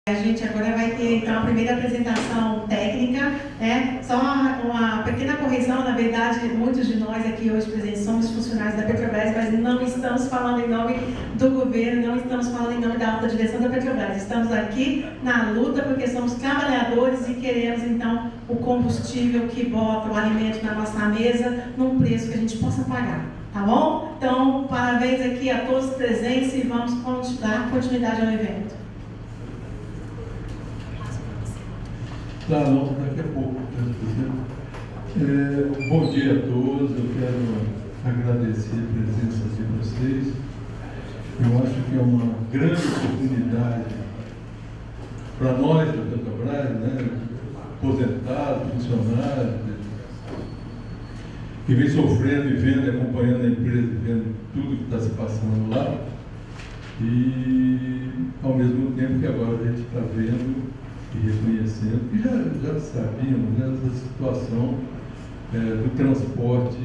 A gente agora vai ter, então, a primeira apresentação técnica, né? Só uma pequena correção, na verdade, muitos de nós aqui hoje presentes somos funcionários da Petrobras, mas não estamos falando em nome do governo, não estamos falando em nome da alta direção da Petrobras. Estamos aqui na luta porque somos trabalhadores e queremos, então, o combustível que bota o alimento na nossa mesa num preço que a gente possa pagar, tá bom? Então, parabéns aqui a todos presentes e vamos dar continuidade ao evento. Tá, não, daqui a pouco. Bom dia a todos, eu quero agradecer a presença de vocês. Eu acho que é uma grande oportunidade para nós da Petrobras, né, aposentados, funcionários, que vem sofrendo e vendo, acompanhando a empresa, vendo tudo que está se passando lá, e ao mesmo tempo que agora a gente está vendo e reconhecendo, que já sabíamos, né, essa situação do transporte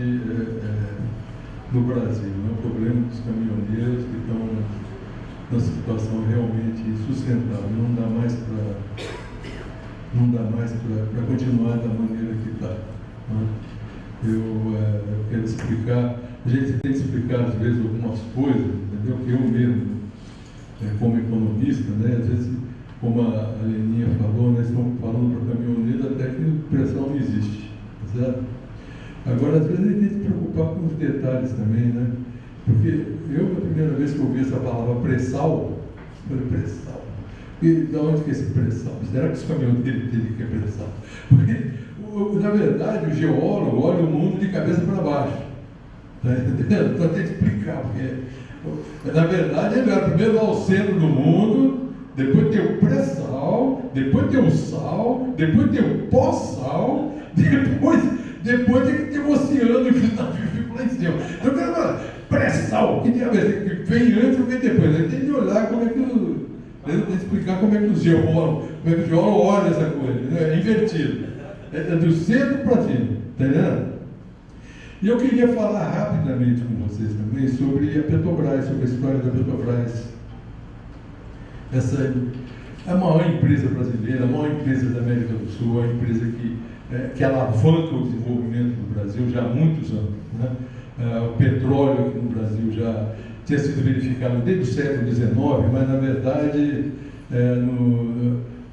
no Brasil, né, o problema dos caminhoneiros que estão numa situação realmente insustentável, não dá mais para continuar da maneira que está. Né? Eu quero explicar, a gente tem que explicar às vezes algumas coisas, entendeu? Que eu mesmo, como economista, né, às vezes, como a Leninha falou, nós estamos falando para caminhoneiro até que pressão não existe, certo? Agora, às vezes, a gente tem que se preocupar com os detalhes também, né? Porque eu, a primeira vez que ouvi essa palavra pré-sal, eu falei, pré-sal? E de onde que é esse pré-sal? Será que os caminhoneiros têm que é pré-sal? Porque, na verdade, o geólogo olha o mundo de cabeça para baixo. Tá entendendo? Então tem que explicar, porque, na verdade, ele era primeiro lá ao centro do mundo, depois tem o pré-sal, depois tem o sal, depois tem o pós-sal, depois tem que ter o oceano que está vivo lá em cima. Então, eu quero falar, pré-sal, que diabo vem antes ou vem depois? Aí tem que olhar como é que tem que explicar como é que o geólogo olha essa coisa, né? É invertido. É do centro para cima, tá entendendo? E eu queria falar rapidamente com vocês também sobre a Petrobras, sobre a história da Petrobras. Essa é a maior empresa brasileira, a maior empresa da América do Sul, a empresa que alavanca o desenvolvimento do Brasil já há muitos anos. Né? O petróleo aqui no Brasil já tinha sido verificado desde o século XIX, mas na verdade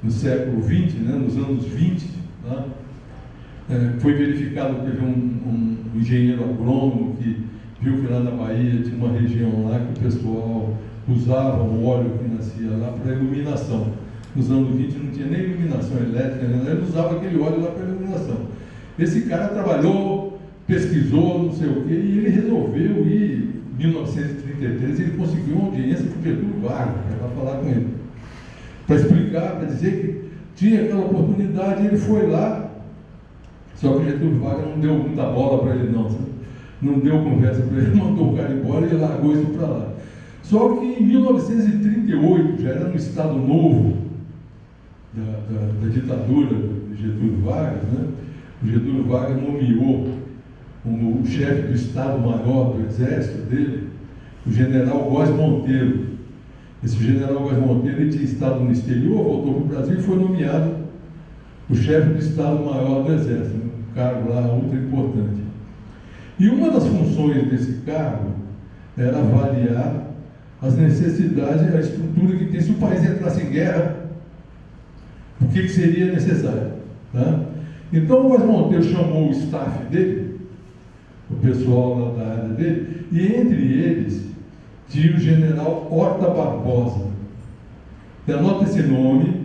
no século XX, né, nos anos 20, né, foi verificado, teve um engenheiro agrônomo que viu que lá na Bahia tinha uma região lá que o pessoal usava o óleo que nascia lá para iluminação. Nos anos 20 não tinha nem iluminação elétrica, né? Ele usava aquele óleo lá para iluminação. Esse cara trabalhou, pesquisou, não sei o quê, e ele resolveu ir, em 1933, ele conseguiu uma audiência com Getúlio Vargas, para falar com ele, para explicar, para dizer que tinha aquela oportunidade, ele foi lá, só que Getúlio Vargas não deu muita bola para ele não, sabe? Não deu conversa para ele, mandou o cara embora e largou isso para lá. Só que em 1938, já era no Estado Novo da ditadura de Getúlio Vargas, né? O Getúlio Vargas nomeou como o chefe do Estado-Maior do Exército dele, o general Góes Monteiro. Esse general Góes Monteiro ele tinha estado no exterior, voltou para o Brasil e foi nomeado o chefe do Estado-Maior do Exército, um cargo lá ultra importante. E uma das funções desse cargo era avaliar as necessidades, a estrutura que tem, se o país entrasse em guerra, o que seria necessário. Tá? Então o Góes Monteiro chamou o staff dele, o pessoal lá da área dele, e entre eles tinha o general Horta Barbosa. Então, anota esse nome,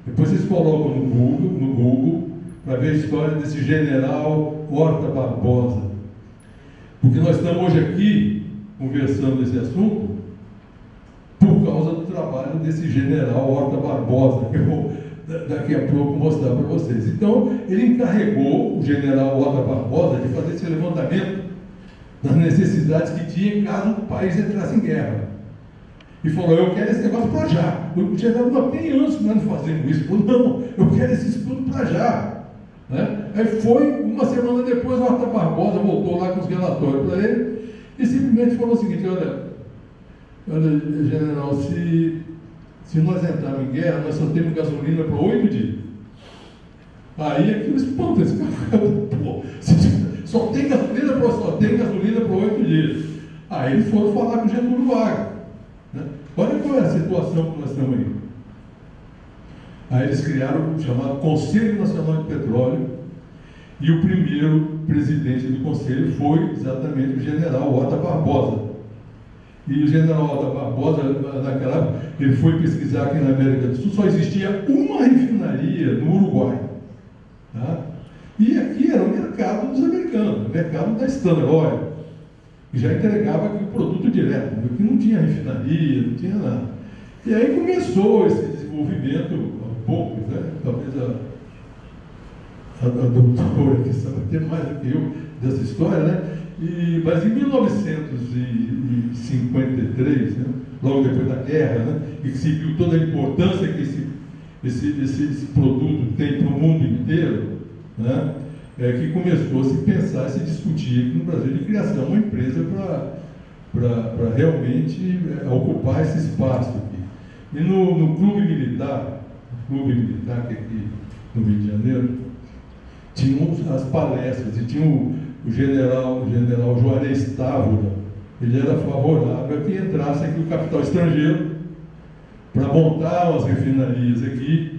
depois vocês colocam no Google para ver a história desse general Horta Barbosa. Porque nós estamos hoje aqui conversando desse assunto por causa do trabalho desse general Horta Barbosa, que eu vou daqui a pouco mostrar para vocês. Então, ele encarregou o general Horta Barbosa de fazer esse levantamento das necessidades que tinha caso o país entrasse em guerra. E falou, eu quero esse negócio para já. O general, não, tem anos que nós não fazemos isso. Falou, não, eu quero esse estudo para já. Né? Aí foi, uma semana depois, o Horta Barbosa voltou lá com os relatórios para ele e simplesmente falou o seguinte, olha, general, se Se nós entrarmos em guerra, nós só temos gasolina para 8 dias. Aí aquilo espanta esse cara, pô, só tem gasolina para 8 dias. Aí eles foram falar com Getúlio Vargas. Né? Olha qual é a situação que nós estamos aí. Aí eles criaram o chamado Conselho Nacional de Petróleo, e o primeiro presidente do conselho foi exatamente o general Ota Barbosa. E o general Ota Barbosa, naquela época, ele foi pesquisar aqui na América do Sul, só existia uma refinaria no Uruguai. Tá? E aqui era o mercado dos americanos, o mercado da Standard Oil, que já entregava aqui o produto direto, porque não tinha refinaria, não tinha nada. E aí começou esse desenvolvimento, pouco, né? Talvez a doutora que sabe ter mais do que eu dessa história, né? Mas em 1953, né? Logo depois da guerra, né? E que se viu toda a importância que esse produto tem para o mundo inteiro, né? Que começou a se pensar, a se discutir aqui no Brasil de criação de uma empresa para realmente ocupar esse espaço aqui. E no clube militar, que aqui no Rio de Janeiro, tinham as palestras, e tinha o general Juarez Távora, ele era favorável a que entrasse aqui o capital estrangeiro para montar umas refinarias aqui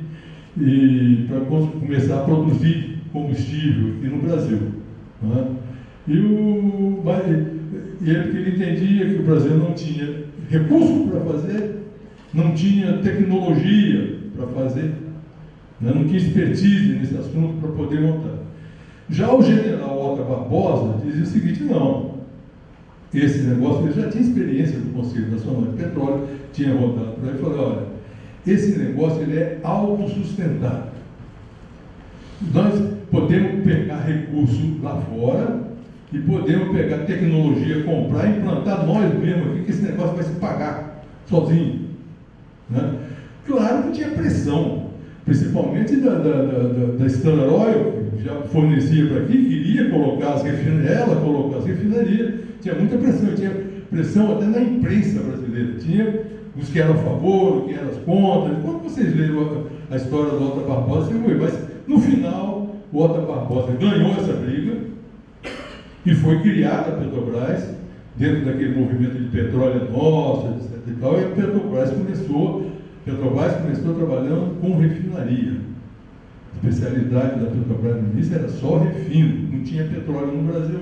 e para começar a produzir combustível aqui no Brasil. Né? Ele entendia que o Brasil não tinha recurso para fazer, não tinha tecnologia para fazer, né? Não tinha expertise nesse assunto para poder montar. Já o general Ota Barbosa dizia o seguinte: não, esse negócio, ele já tinha experiência do Conselho Nacional de Petróleo, tinha rodado para ele e falou: olha, esse negócio ele é autossustentável. Nós podemos pegar recurso lá fora e podemos pegar tecnologia, comprar e implantar nós mesmos aqui, que esse negócio vai se pagar sozinho. Né? Claro que tinha pressão, principalmente da Standard Oil, que já fornecia para aqui, queria colocar as refinarias, tinha muita pressão, tinha pressão até na imprensa brasileira, tinha os que eram a favor, os que eram as contra. Quando vocês leram a história do Ota Barbosa, você viu, mas no final o Ota Barbosa ganhou essa briga e foi criada a Petrobras, dentro daquele movimento de petróleo nosso, etc. E tal, e a Petrobras começou trabalhando com refinaria. A especialidade da Petrobras no início era só refino, não tinha petróleo no Brasil.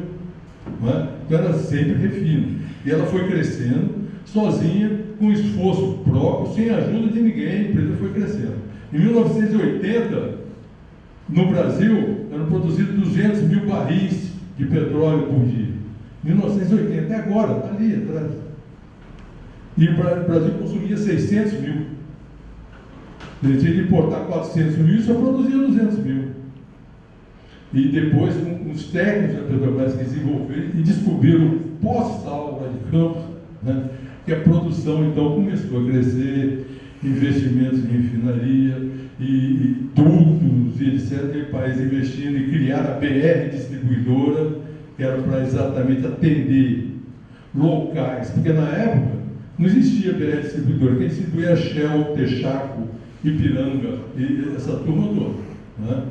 Não é? Então era sempre refino. E ela foi crescendo sozinha, com esforço próprio, sem ajuda de ninguém, a empresa foi crescendo. Em 1980, no Brasil, eram produzidos 200 mil barris de petróleo por dia. 1980, até agora, está ali atrás. E o Brasil consumia 600 mil. Ele tinha de importar 400 mil e só produzia 200 mil. E depois, os técnicos da Petrobras desenvolveram e descobriram pós-sal lá de Campos, né, que a produção então começou a crescer, investimentos em refinaria e dutos e etc. E o país investindo em criar a BR distribuidora, que era para exatamente atender locais, porque na época não existia BR distribuidora, quem distribuía era Shell, Texaco, Ipiranga e essa turma toda. Né?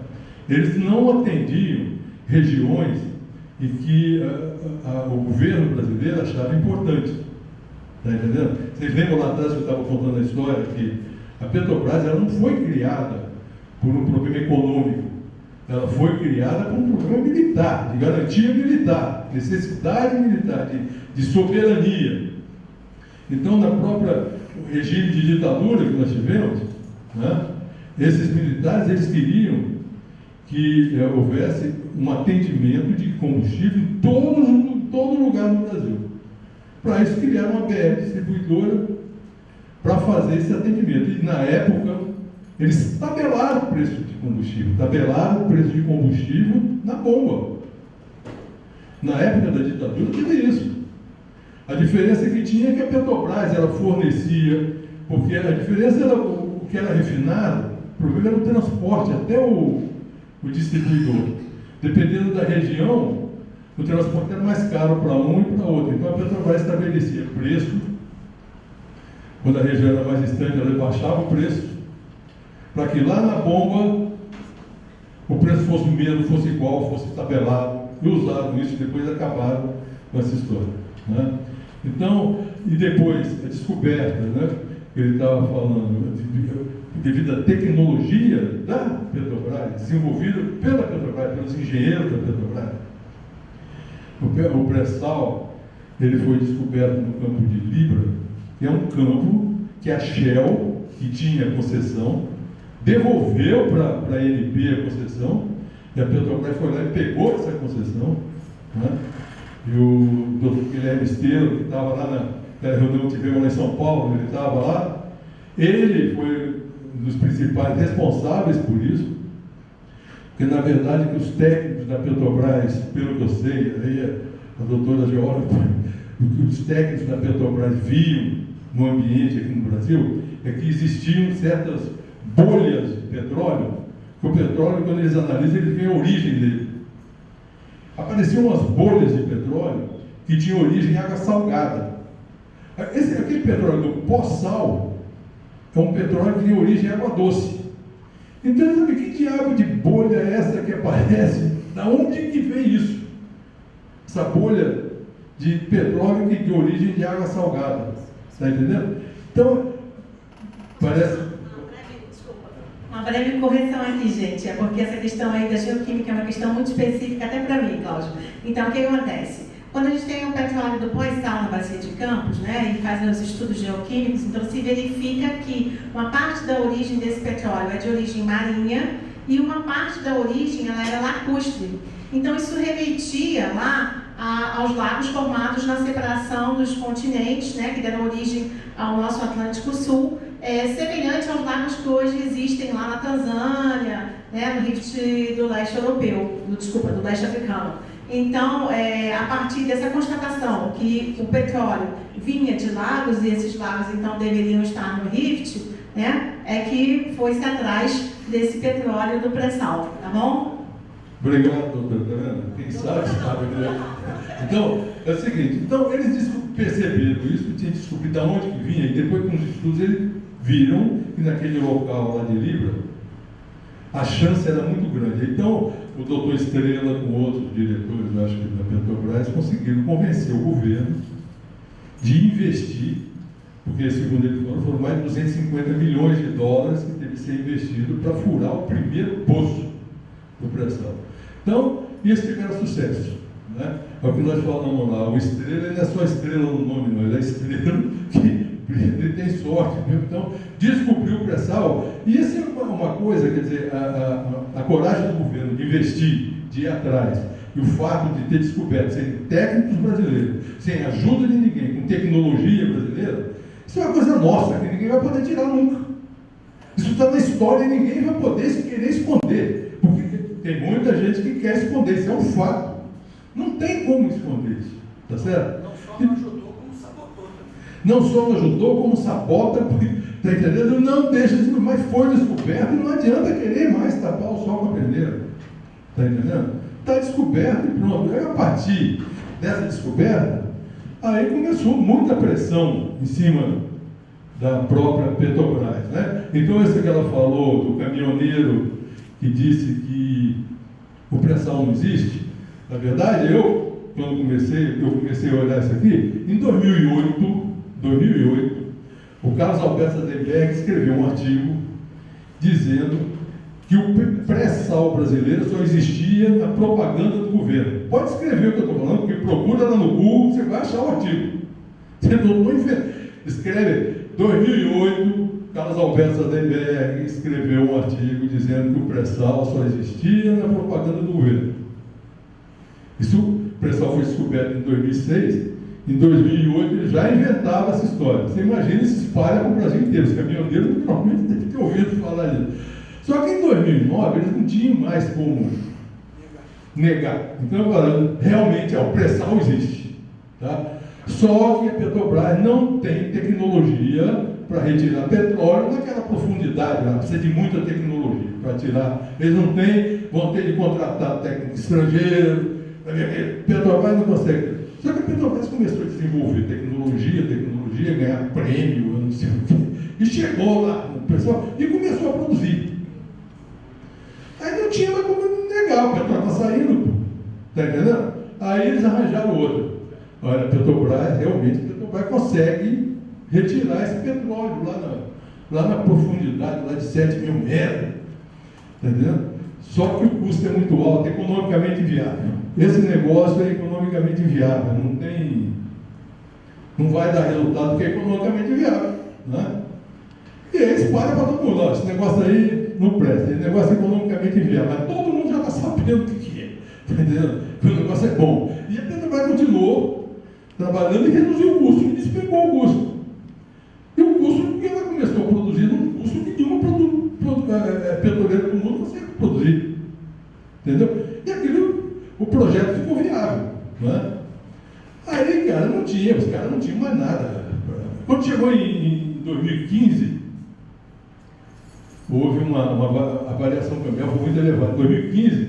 Eles não atendiam regiões em que o governo brasileiro achava importante. Está entendendo? Vocês lembram lá atrás que eu estava contando a história que a Petrobras ela não foi criada por um problema econômico, ela foi criada por um problema militar, de garantia militar, necessidade militar, de soberania. Então, na própria regime de ditadura que nós tivemos, né, esses militares eles queriam que houvesse um atendimento de combustível em todo lugar no Brasil. Para isso criaram uma BR distribuidora para fazer esse atendimento. E na época eles tabelaram o preço de combustível, na bomba. Na época da ditadura teve isso. A diferença que tinha é que a Petrobras ela fornecia, porque a diferença era o que era refinado, o problema era o transporte até o distribuidor. Dependendo da região, o transporte era mais caro para um e para outro. Então a Petrobras estabelecia preço quando a região era mais distante, ela baixava o preço, para que lá na bomba o preço fosse o mesmo, fosse igual, fosse tabelado, e usaram isso e depois acabaram com essa história, né? Então, e depois a descoberta, né, que ele estava falando, devido à tecnologia da Petrobras, desenvolvida pela Petrobras, pelos engenheiros da Petrobras, o pré-sal, ele foi descoberto no campo de Libra, que é um campo que a Shell, que tinha concessão, devolveu para a ANP a concessão, e a Petrobras foi lá e pegou essa concessão, né? E o doutor Guilherme Esteiro, que estava lá na reunião que tivemos lá em São Paulo, ele estava lá, ele foi um dos principais responsáveis por isso, porque na verdade que os técnicos da Petrobras, pelo que eu sei, aí a doutora geóloga, o que os técnicos da Petrobras viam no ambiente aqui no Brasil, é que existiam certas bolhas de petróleo, que o petróleo, quando eles analisam, eles veem a origem dele. Apareciam umas bolhas de petróleo que tinham origem em água salgada. Aquele petróleo do pós-sal é um petróleo que tem origem em água doce. Então, sabe que diabo de bolha é essa que aparece? Da onde que vem isso? Essa bolha de petróleo que de origem de água salgada. Está entendendo? Então, parece... Uma breve correção aqui, gente, é porque essa questão aí da geoquímica é uma questão muito específica até para mim, Cláudio. Então, o que acontece? Quando a gente tem um petróleo do pós-sal na bacia de Campos, né, e faz os estudos geoquímicos, então se verifica que uma parte da origem desse petróleo é de origem marinha e uma parte da origem ela era lacustre. Então, isso remetia lá aos lagos formados na separação dos continentes, né, que deram origem ao nosso Atlântico Sul, semelhante aos lagos que hoje existem lá na Tanzânia, né, no rift do leste europeu, do leste africano. Então, a partir dessa constatação que o petróleo vinha de lagos e esses lagos então deveriam estar no rift, né, é que foi-se atrás desse petróleo do pré-sal, tá bom? Obrigado, doutora. Quem sabe, né? Então, é o seguinte, então eles perceberam isso, tinham descobrido de onde que vinha, e depois com os estudos eles viram que naquele local lá de Libra, a chance era muito grande. Então, o doutor Estrela, com outros diretores, eu acho que da Petrobras, conseguiram convencer o governo de investir, porque, segundo ele falou, foram mais de 250 milhões de dólares que teve que ser investido para furar o primeiro poço do pré-sal. Então, isso tiveram sucesso, né? É o que nós falamos lá, o Estrela, ele não é só estrela no nome, não, ele é estrela que ele tem sorte, viu? Então, descobriu o pré-sal, e isso é uma coisa, quer dizer, a coragem do governo de investir, de ir atrás, e o fato de ter descoberto, sem técnicos brasileiros, sem ajuda de ninguém, com tecnologia brasileira, isso é uma coisa nossa, que ninguém vai poder tirar nunca. Isso está na história e ninguém vai poder querer esconder, porque tem muita gente que quer esconder, isso é um fato. Não tem como esconder isso, tá certo? Não só não ajudou, como sabotou também. Não só não ajudou, como sabota, tá entendendo? Não deixa de, mas foi descoberto e não adianta querer mais tapar o sol com a peneira, tá entendendo? Está descoberto e pronto. Aí, a partir dessa descoberta, aí começou muita pressão em cima da própria Petrobras, né? Então, isso que ela falou do caminhoneiro que disse que o pré-sal não existe, na verdade, quando comecei a olhar isso aqui, em 2008, o Carlos Alberto Sadenberg escreveu um artigo dizendo que o pré-sal brasileiro só existia na propaganda do governo. Pode escrever o que eu estou falando, porque procura lá no Google, você vai achar o artigo. Você não escreve 2008, Carlos Alberto Sadenberg escreveu um artigo dizendo que o pré-sal só existia na propaganda do governo. Isso, o pré-sal foi descoberto em 2006, em 2008 ele já inventava essa história. Você imagina, se espalha para o Brasil inteiro. Os caminhoneiros provavelmente devem ter ouvido falar disso. Só que em 2009 eles não tinham mais como negar. Então, agora, realmente, o pré-sal existe. Tá? Só que a Petrobras não tem tecnologia para retirar petróleo naquela profundidade. Ela precisa de muita tecnologia para tirar. Eles não têm, vão ter de contratar técnico estrangeiro. Petrobras não consegue. Só que a Petrobras começou a desenvolver tecnologia, tecnologia, ganhar prêmio, não sei o quê. E chegou lá o pessoal e começou a produzir. Aí não tinha mais como negar, o petróleo está saindo, está entendendo? Aí eles arranjaram outra. Olha, a Petrobras, realmente, a Petrobras consegue retirar esse petróleo lá na profundidade, lá de 7 mil metros, está entendendo? Só que o custo é muito alto, é economicamente inviável. Esse negócio é economicamente inviável, não vai dar resultado porque é economicamente inviável, né? E aí eles param para todo mundo, ó, esse negócio aí não presta, esse negócio é economicamente inviável, mas todo mundo já está sabendo o que é, está entendendo? Que o negócio é bom. E a Petrobras continuou trabalhando e reduziu o custo, e despegou o custo. E o custo, porque ela começou a produzir um custo que nenhuma petroleira do mundo consegue produzir. Entendeu? E aquilo, o projeto ficou viável. Né? Aí, cara, os caras não tinham mais nada. Quando chegou em 2015, houve a variação cambial foi muito elevada. Em 2015,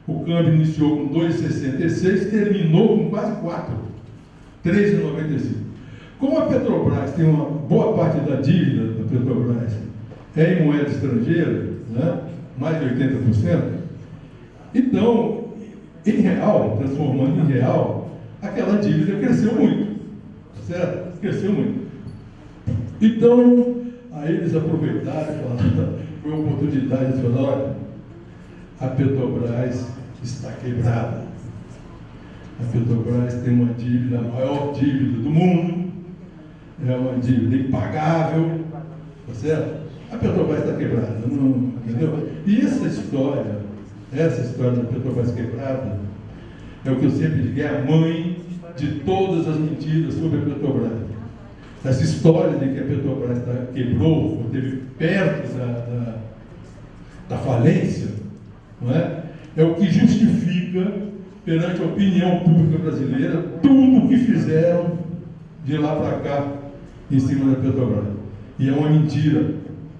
o câmbio iniciou com 2,66, terminou com quase 4, 3,95. Como a Petrobras tem uma boa parte da dívida da Petrobras é em moeda estrangeira, né, mais de 80%, então, em real, transformando em real, aquela dívida cresceu muito, certo? Cresceu muito. Então, aí eles aproveitaram e falaram, foi uma oportunidade de falar, olha, a Petrobras está quebrada. A Petrobras tem uma dívida, a maior dívida do mundo, é uma dívida impagável, tá certo? A Petrobras está quebrada, não, entendeu? E essa história da Petrobras quebrada, é o que eu sempre digo, é a mãe de todas as mentiras sobre a Petrobras. Essa história de que a Petrobras quebrou, ou esteve perto da falência, não é? É o que justifica, perante a opinião pública brasileira, tudo o que fizeram de lá para cá, em cima da Petrobras. E é uma mentira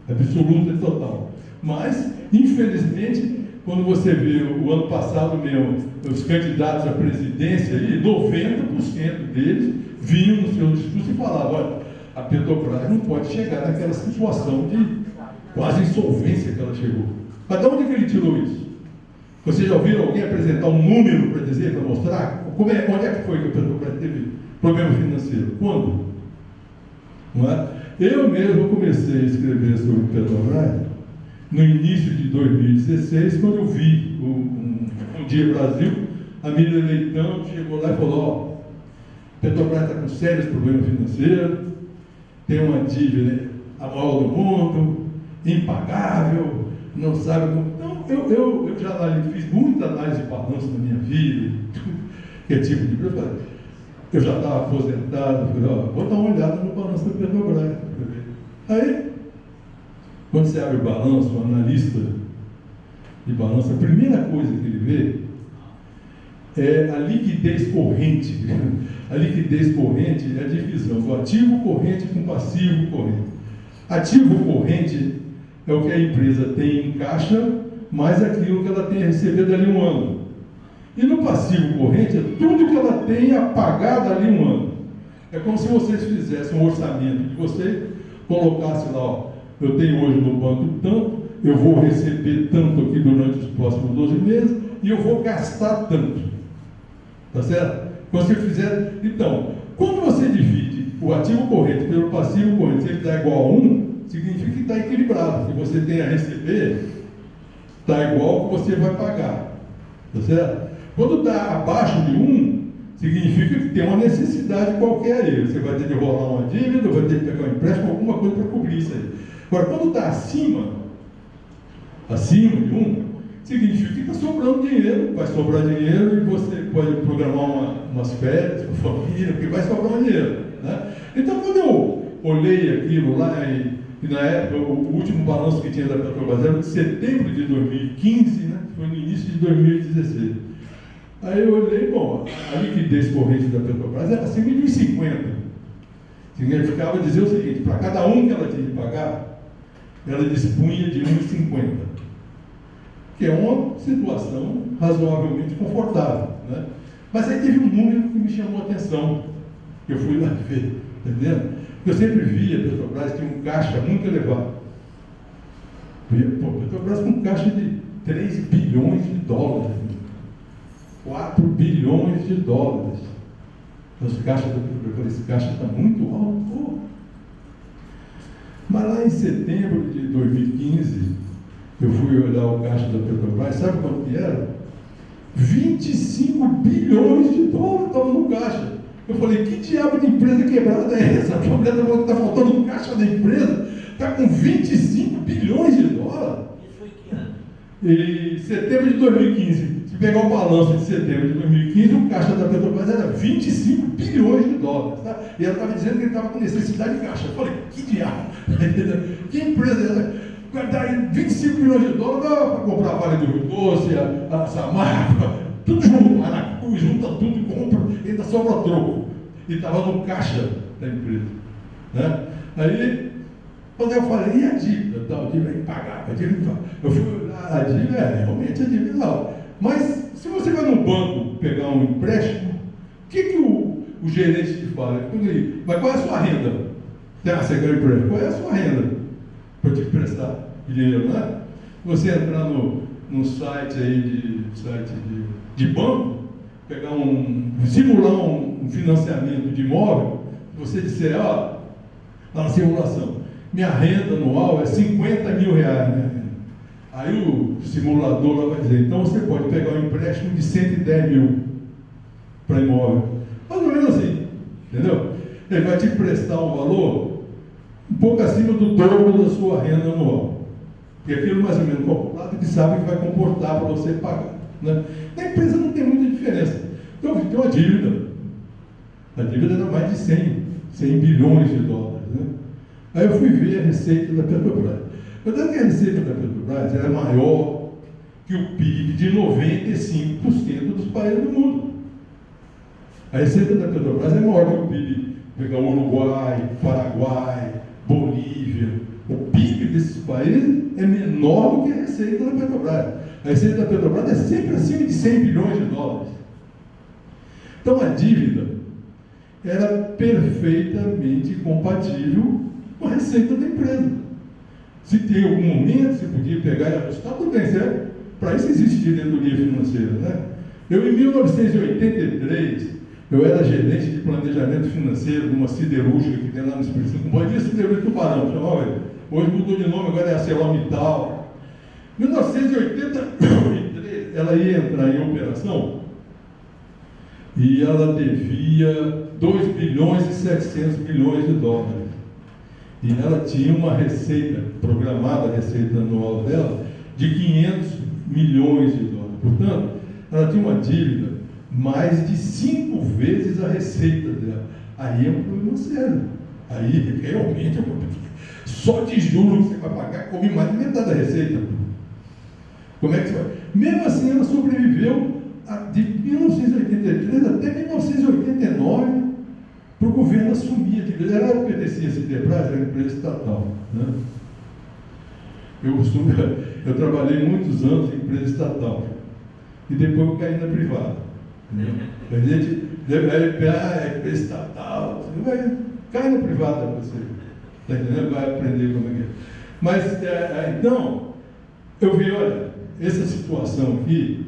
absoluta e total. Mas, infelizmente, quando você vê o ano passado mesmo, os candidatos à presidência, 90% deles vinham no seu discurso e falavam, olha, a Petrobras não pode chegar naquela situação de quase insolvência que ela chegou. Mas de onde que ele tirou isso? Vocês já ouviram alguém apresentar um número para dizer, para mostrar? Onde é que foi que a Petrobras teve problema financeiro? Quando? Não é? Eu mesmo comecei a escrever sobre Petrobras no início de 2016, quando eu vi um Dia Brasil, a Miriam Leitão chegou lá e falou, ó, Petrobras está com sérios problemas financeiros, tem uma dívida a maior do mundo, impagável, não sabe como... Então, eu já fiz muita análise de balanço na minha vida, que é tipo de... Eu já estava aposentado, falei, ó, vou dar uma olhada no balanço da Petrobras. Aí, quando você abre o balanço, o analista de balanço, a primeira coisa que ele vê é a liquidez corrente. A liquidez corrente é a divisão do ativo corrente com passivo corrente. Ativo corrente é o que a empresa tem em caixa, mais aquilo que ela tem a receber dali um ano. E no passivo corrente é tudo que ela tem a pagar dali um ano. É como se vocês fizessem um orçamento de você, colocasse lá, ó, eu tenho hoje no banco tanto, eu vou receber tanto aqui durante os próximos 12 meses e eu vou gastar tanto. Tá certo? Quando você fizer... Então, quando você divide o ativo corrente pelo passivo corrente, se ele está igual a 1, significa que está equilibrado. Que você tem a receber, está igual ao que você vai pagar. Tá certo? Quando está abaixo de 1, significa que tem uma necessidade qualquer aí. Você vai ter que rolar uma dívida, vai ter que pegar um empréstimo, alguma coisa para cobrir isso aí. Agora, quando está acima de 1, significa que está sobrando dinheiro, vai sobrar dinheiro e você pode programar umas férias com a família, porque vai sobrar dinheiro. Né? Então, quando eu olhei aquilo lá, e na época, o último balanço que tinha da Petrobras era de setembro de 2015, né? Foi no início de 2016. Aí eu olhei, bom, a liquidez corrente da Petrobras era acima de 1,50. Significava dizer o seguinte, para cada um que ela tinha que pagar, ela dispunha de 1,50. Que é uma situação razoavelmente confortável. Né? Mas aí teve um número que me chamou a atenção. Eu fui lá ver. Entendendo? Eu sempre via a Petrobras tinha um caixa muito elevado. Pô, Petrobras com um caixa de 3 bilhões de dólares, 4 bilhões de dólares. Esse caixa está muito alto. Pô. Mas lá em setembro de 2015, eu fui olhar o caixa da Petrobras, sabe quanto que era? 25 bilhões de dólares estavam no caixa. Eu falei, que diabo de empresa quebrada é essa? A problema é que está faltando um caixa da empresa, está com 25 bilhões de dólares. Isso foi que ano? Em setembro de 2015, se pegar o balanço de setembro de 2015, o caixa da Petrobras era 25 bilhões de dólares. Tá? E ela estava dizendo que ele estava com necessidade de caixa. Eu falei, que diabo? Que empresa é essa? Dar 25 milhões de dólares para comprar a Vale do Rio Doce, a Samarco, tudo junto, Maracu, junta tudo e compra, e ainda sobra troco. E estava no caixa da empresa. Né? Aí, quando eu falei, e a dívida? A dívida é impagável, a dívida impagável. Eu fui olhar, a dívida realmente a dívida não. Mas, se você vai no banco pegar um empréstimo, o que o gerente te fala? Mas qual é a sua renda? Você quer um empréstimo? Qual é a sua renda? Para te emprestar dinheiro, né? Você entrar no site aí de banco, pegar simular um financiamento de imóvel, você disser, ó, na simulação, minha renda anual é 50 mil reais, né? Aí o simulador lá vai dizer, então você pode pegar um empréstimo de 110 mil para imóvel. Mais ou menos assim, entendeu? Ele vai te emprestar um valor um pouco acima do dobro da sua renda anual. Porque aquilo mais ou menos calculado, ele sabe que vai comportar para você pagar. Né? Na empresa não tem muita diferença. Então, tem uma dívida. A dívida era mais de 100 bilhões de dólares. Né? Aí eu fui ver a receita da Petrobras. Verdade que a receita da Petrobras era maior que o PIB de 95% dos países do mundo. A receita da Petrobras é maior que o PIB. Pegar o Uruguai, Paraguai, Bolívia, o PIB desses países é menor do que a receita da Petrobras. A receita da Petrobras é sempre acima de 100 bilhões de dólares. Então a dívida era perfeitamente compatível com a receita da empresa. Se tem algum momento, você podia pegar e ajustar, tudo bem, certo? Para isso existe diretoria financeira, né? Eu, em 1983, eu era gerente de planejamento financeiro de uma siderúrgica que tem lá no Espírito Santo. Bom dia, siderúrgica de Tubarão, chamava ele. Hoje mudou de nome, agora é a ArcelorMittal. Em 1983, ela ia entrar em operação e ela devia 2 bilhões e 700 milhões de dólares. E ela tinha uma receita, programada a receita anual dela, de 500 milhões de dólares. Portanto, ela tinha uma dívida mais de 5 vezes a receita dela. Aí é um problema sério. Aí realmente é um problema. Só de juros que você vai pagar, come mais de metade da receita. Como é que você vai? Mesmo assim, ela sobreviveu de 1983 até 1989 para o governo assumir a dívida. Ela pertencia a Ciderbras, era empresa estatal. Né? Eu trabalhei muitos anos em empresa estatal. E depois eu caí na privada. A gente é empresa estatal, você vai cair na privada você. Está entendendo? Vai aprender como é que é. Mas, então, eu vi, olha, essa situação aqui,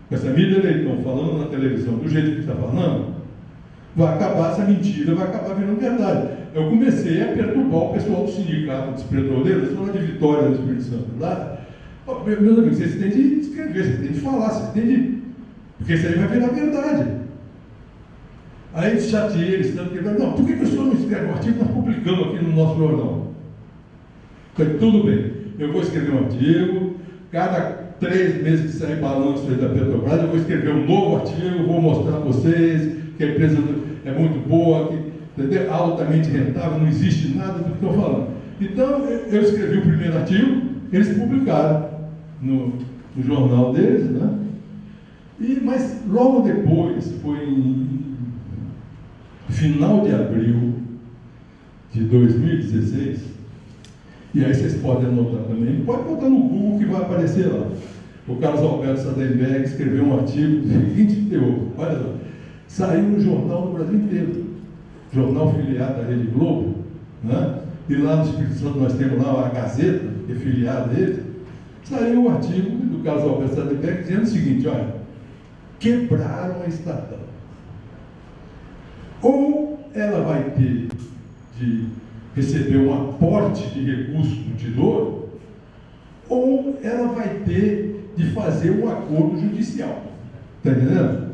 com essa mídia Leitão falando na televisão do jeito que está falando, vai acabar, essa mentira vai acabar virando verdade. Eu comecei a perturbar o pessoal do sindicato dos petroleiros, lá de Vitória, do Espírito Santo. Lá, meus amigos, vocês têm de escrever, vocês têm de falar, vocês têm de... Porque isso aí vai virar verdade. Aí chateei eles, tanto que não, por que o senhor não escreve um artigo? Nós publicamos aqui no nosso jornal. Falei, tudo bem, eu vou escrever um artigo, cada 3 meses que sair balanço aí da Petrobras, eu vou escrever um novo artigo, vou mostrar a vocês que a empresa é muito boa, que, entendeu? Altamente rentável, não existe nada do que estou falando. Então, eu escrevi o primeiro artigo, eles publicaram no jornal deles, né? Mas logo depois, foi em final de abril de 2016, e aí vocês podem anotar também, pode botar no Google que vai aparecer lá. O Carlos Alberto Sadenberg escreveu um artigo de seguinte teor, olha lá, saiu no jornal do Brasil inteiro. jornal filiado da Rede Globo, né? E lá no Espírito Santo nós temos lá a Gazeta, que é filiada dele, saiu o artigo do caso Alberto Sadebeck dizendo o seguinte: olha, quebraram a estatal. Ou ela vai ter de receber um aporte de recursos do Tesouro, ou ela vai ter de fazer um acordo judicial. Está entendendo?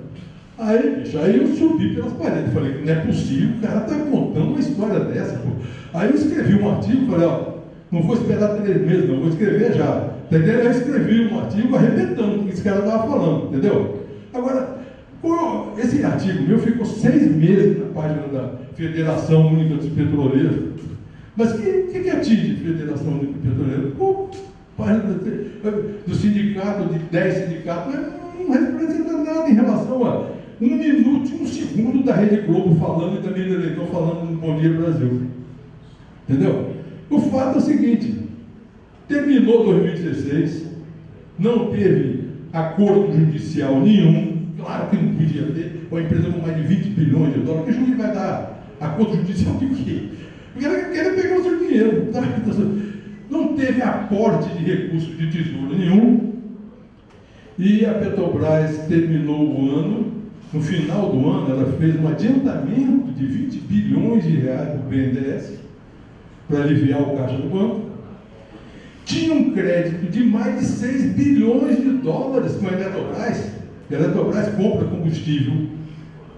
Aí, bicho, aí eu subi pelas paredes, falei que não é possível, o cara está contando uma história dessa, pô. Aí eu escrevi um artigo, falei, ó, não vou esperar 3 meses, não, vou escrever já. Entendeu? Aí eu escrevi um artigo arrebentando o que esse cara estava falando, entendeu? Agora, esse artigo meu ficou 6 meses na página da Federação Única dos Petroleiros. Mas o que atinge a Federação Única dos Petroleiros? Pô, página do sindicato, de 10 sindicatos, não representa nada em relação a 1 minuto e 1 segundo da Rede Globo falando e da Mídia Eleitor falando no Bom Dia Brasil. Entendeu? O fato é o seguinte: terminou 2016, não teve acordo judicial nenhum, claro que não podia ter, uma empresa com mais de 20 bilhões de dólares, que juiz vai dar acordo judicial de quê? Porque ela quer pegar o seu dinheiro, tá? Não teve aporte de recursos de tesouro nenhum, e a Petrobras terminou o ano, no final do ano ela fez um adiantamento de 20 bilhões de reais para o BNDES, para aliviar o caixa do banco. Tinha um crédito de mais de 6 bilhões de dólares com a Eletrobras. A Eletrobras compra combustível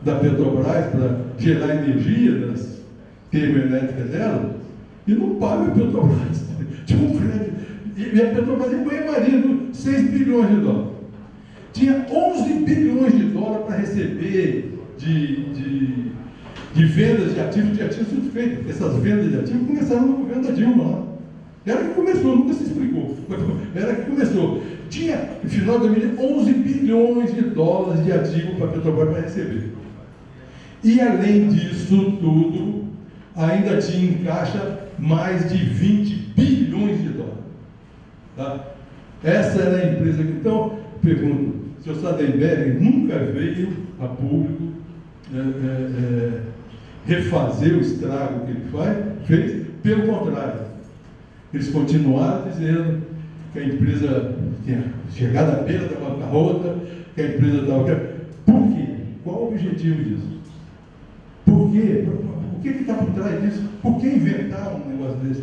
da Petrobras para gerar energia das termoelétricas dela e não paga a Petrobras. Tinha um crédito. E a Petrobras em banho-maria, 6 bilhões de dólares. Tinha 11 bilhões de dólares para receber de vendas de ativos, já tinha sido feito. Essas vendas de ativos começaram no governo da Dilma lá. Ela que começou, nunca se explicou. Ela que começou. Tinha, no final de 2011 bilhões de dólares de ativos para a Petrobras para receber. E além disso tudo, ainda tinha em caixa mais de 20 bilhões de dólares. Tá? Essa era a empresa que, então, pergunto, o senhor Sadenberg nunca veio a público refazer o estrago que ele fez, pelo contrário, eles continuaram dizendo que a empresa tinha chegado à beira da bancarrota, que a empresa estava... Por quê? Qual o objetivo disso? Por quê? O que está por trás disso? Por que inventar um negócio desse?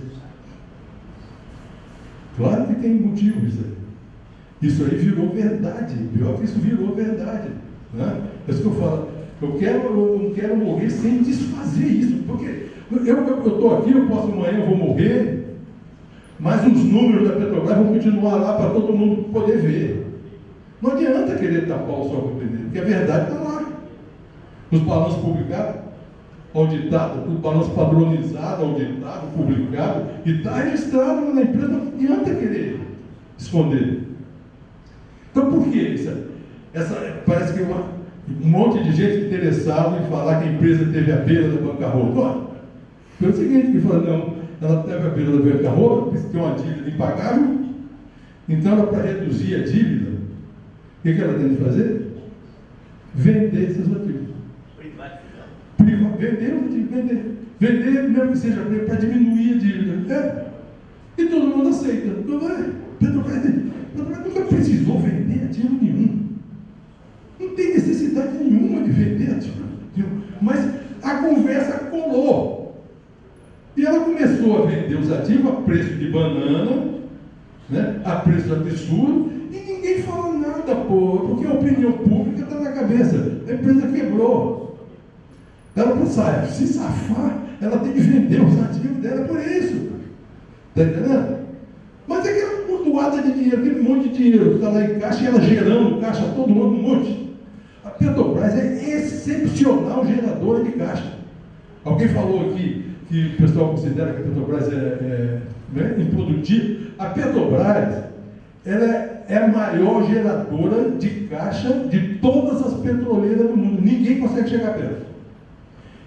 Claro que tem motivo isso aí. Isso aí virou verdade. Pior que isso virou verdade. Né? É isso que eu falo. Eu não quero morrer sem desfazer isso. Porque eu estou aqui, eu posso amanhã, eu vou morrer, mas os números da Petrobras vão continuar lá para todo mundo poder ver. Não adianta querer tapar o sol com o peneiro, porque a verdade está lá. Nos balanços publicados, auditado, no balanço padronizado, auditado, publicado, e está registrado na empresa, não adianta querer esconder. Então por que isso? Parece que um monte de gente interessada em falar que a empresa teve a beira da bancarrota. Pelo seguinte, que fala, não, ela teve a beira da bancarrota, porque tem uma dívida impagável, então ela, para reduzir a dívida, o que ela tem de fazer? Vender esses ativos. Vender, mesmo que seja para diminuir a dívida. E todo mundo aceita. Petrobras nunca precisou vender ativo nenhum. Não tem necessidade nenhuma de vender ativo. Mas a conversa colou. E ela começou a vender os ativos a preço de banana, né, a preço absurdo, e ninguém fala nada, porque a opinião pública está na cabeça. A empresa quebrou. Ela não sabe, se safar, ela tem que vender os ativos dela por isso. Está entendendo? Mas é aquela montoada de dinheiro, aquele monte de dinheiro que está lá em caixa, e ela gerando caixa, todo mundo um monte. A Petrobras é excepcional geradora de caixa. Alguém falou aqui que o pessoal considera que a Petrobras né, improdutiva. A Petrobras ela é a maior geradora de caixa de todas as petroleiras do mundo. Ninguém consegue chegar perto.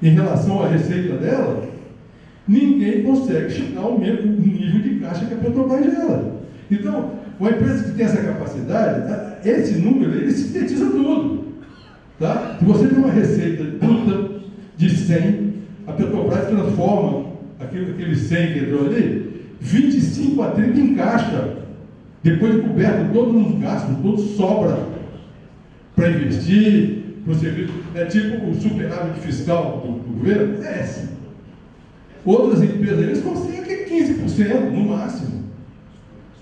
Em relação à receita dela, ninguém consegue chegar ao mesmo nível de caixa que a Petrobras gera. Então, uma empresa que tem essa capacidade, esse número, ele sintetiza tudo. Tá? Se você tem uma receita bruta de 100, transforma aquele 100 que entrou ali, 25 a 30 em caixa, depois de coberto todos os gastos, tudo sobra para investir, para o serviço. É tipo o superávit fiscal do governo, é esse. Outras empresas, eles conseguem 15% no máximo.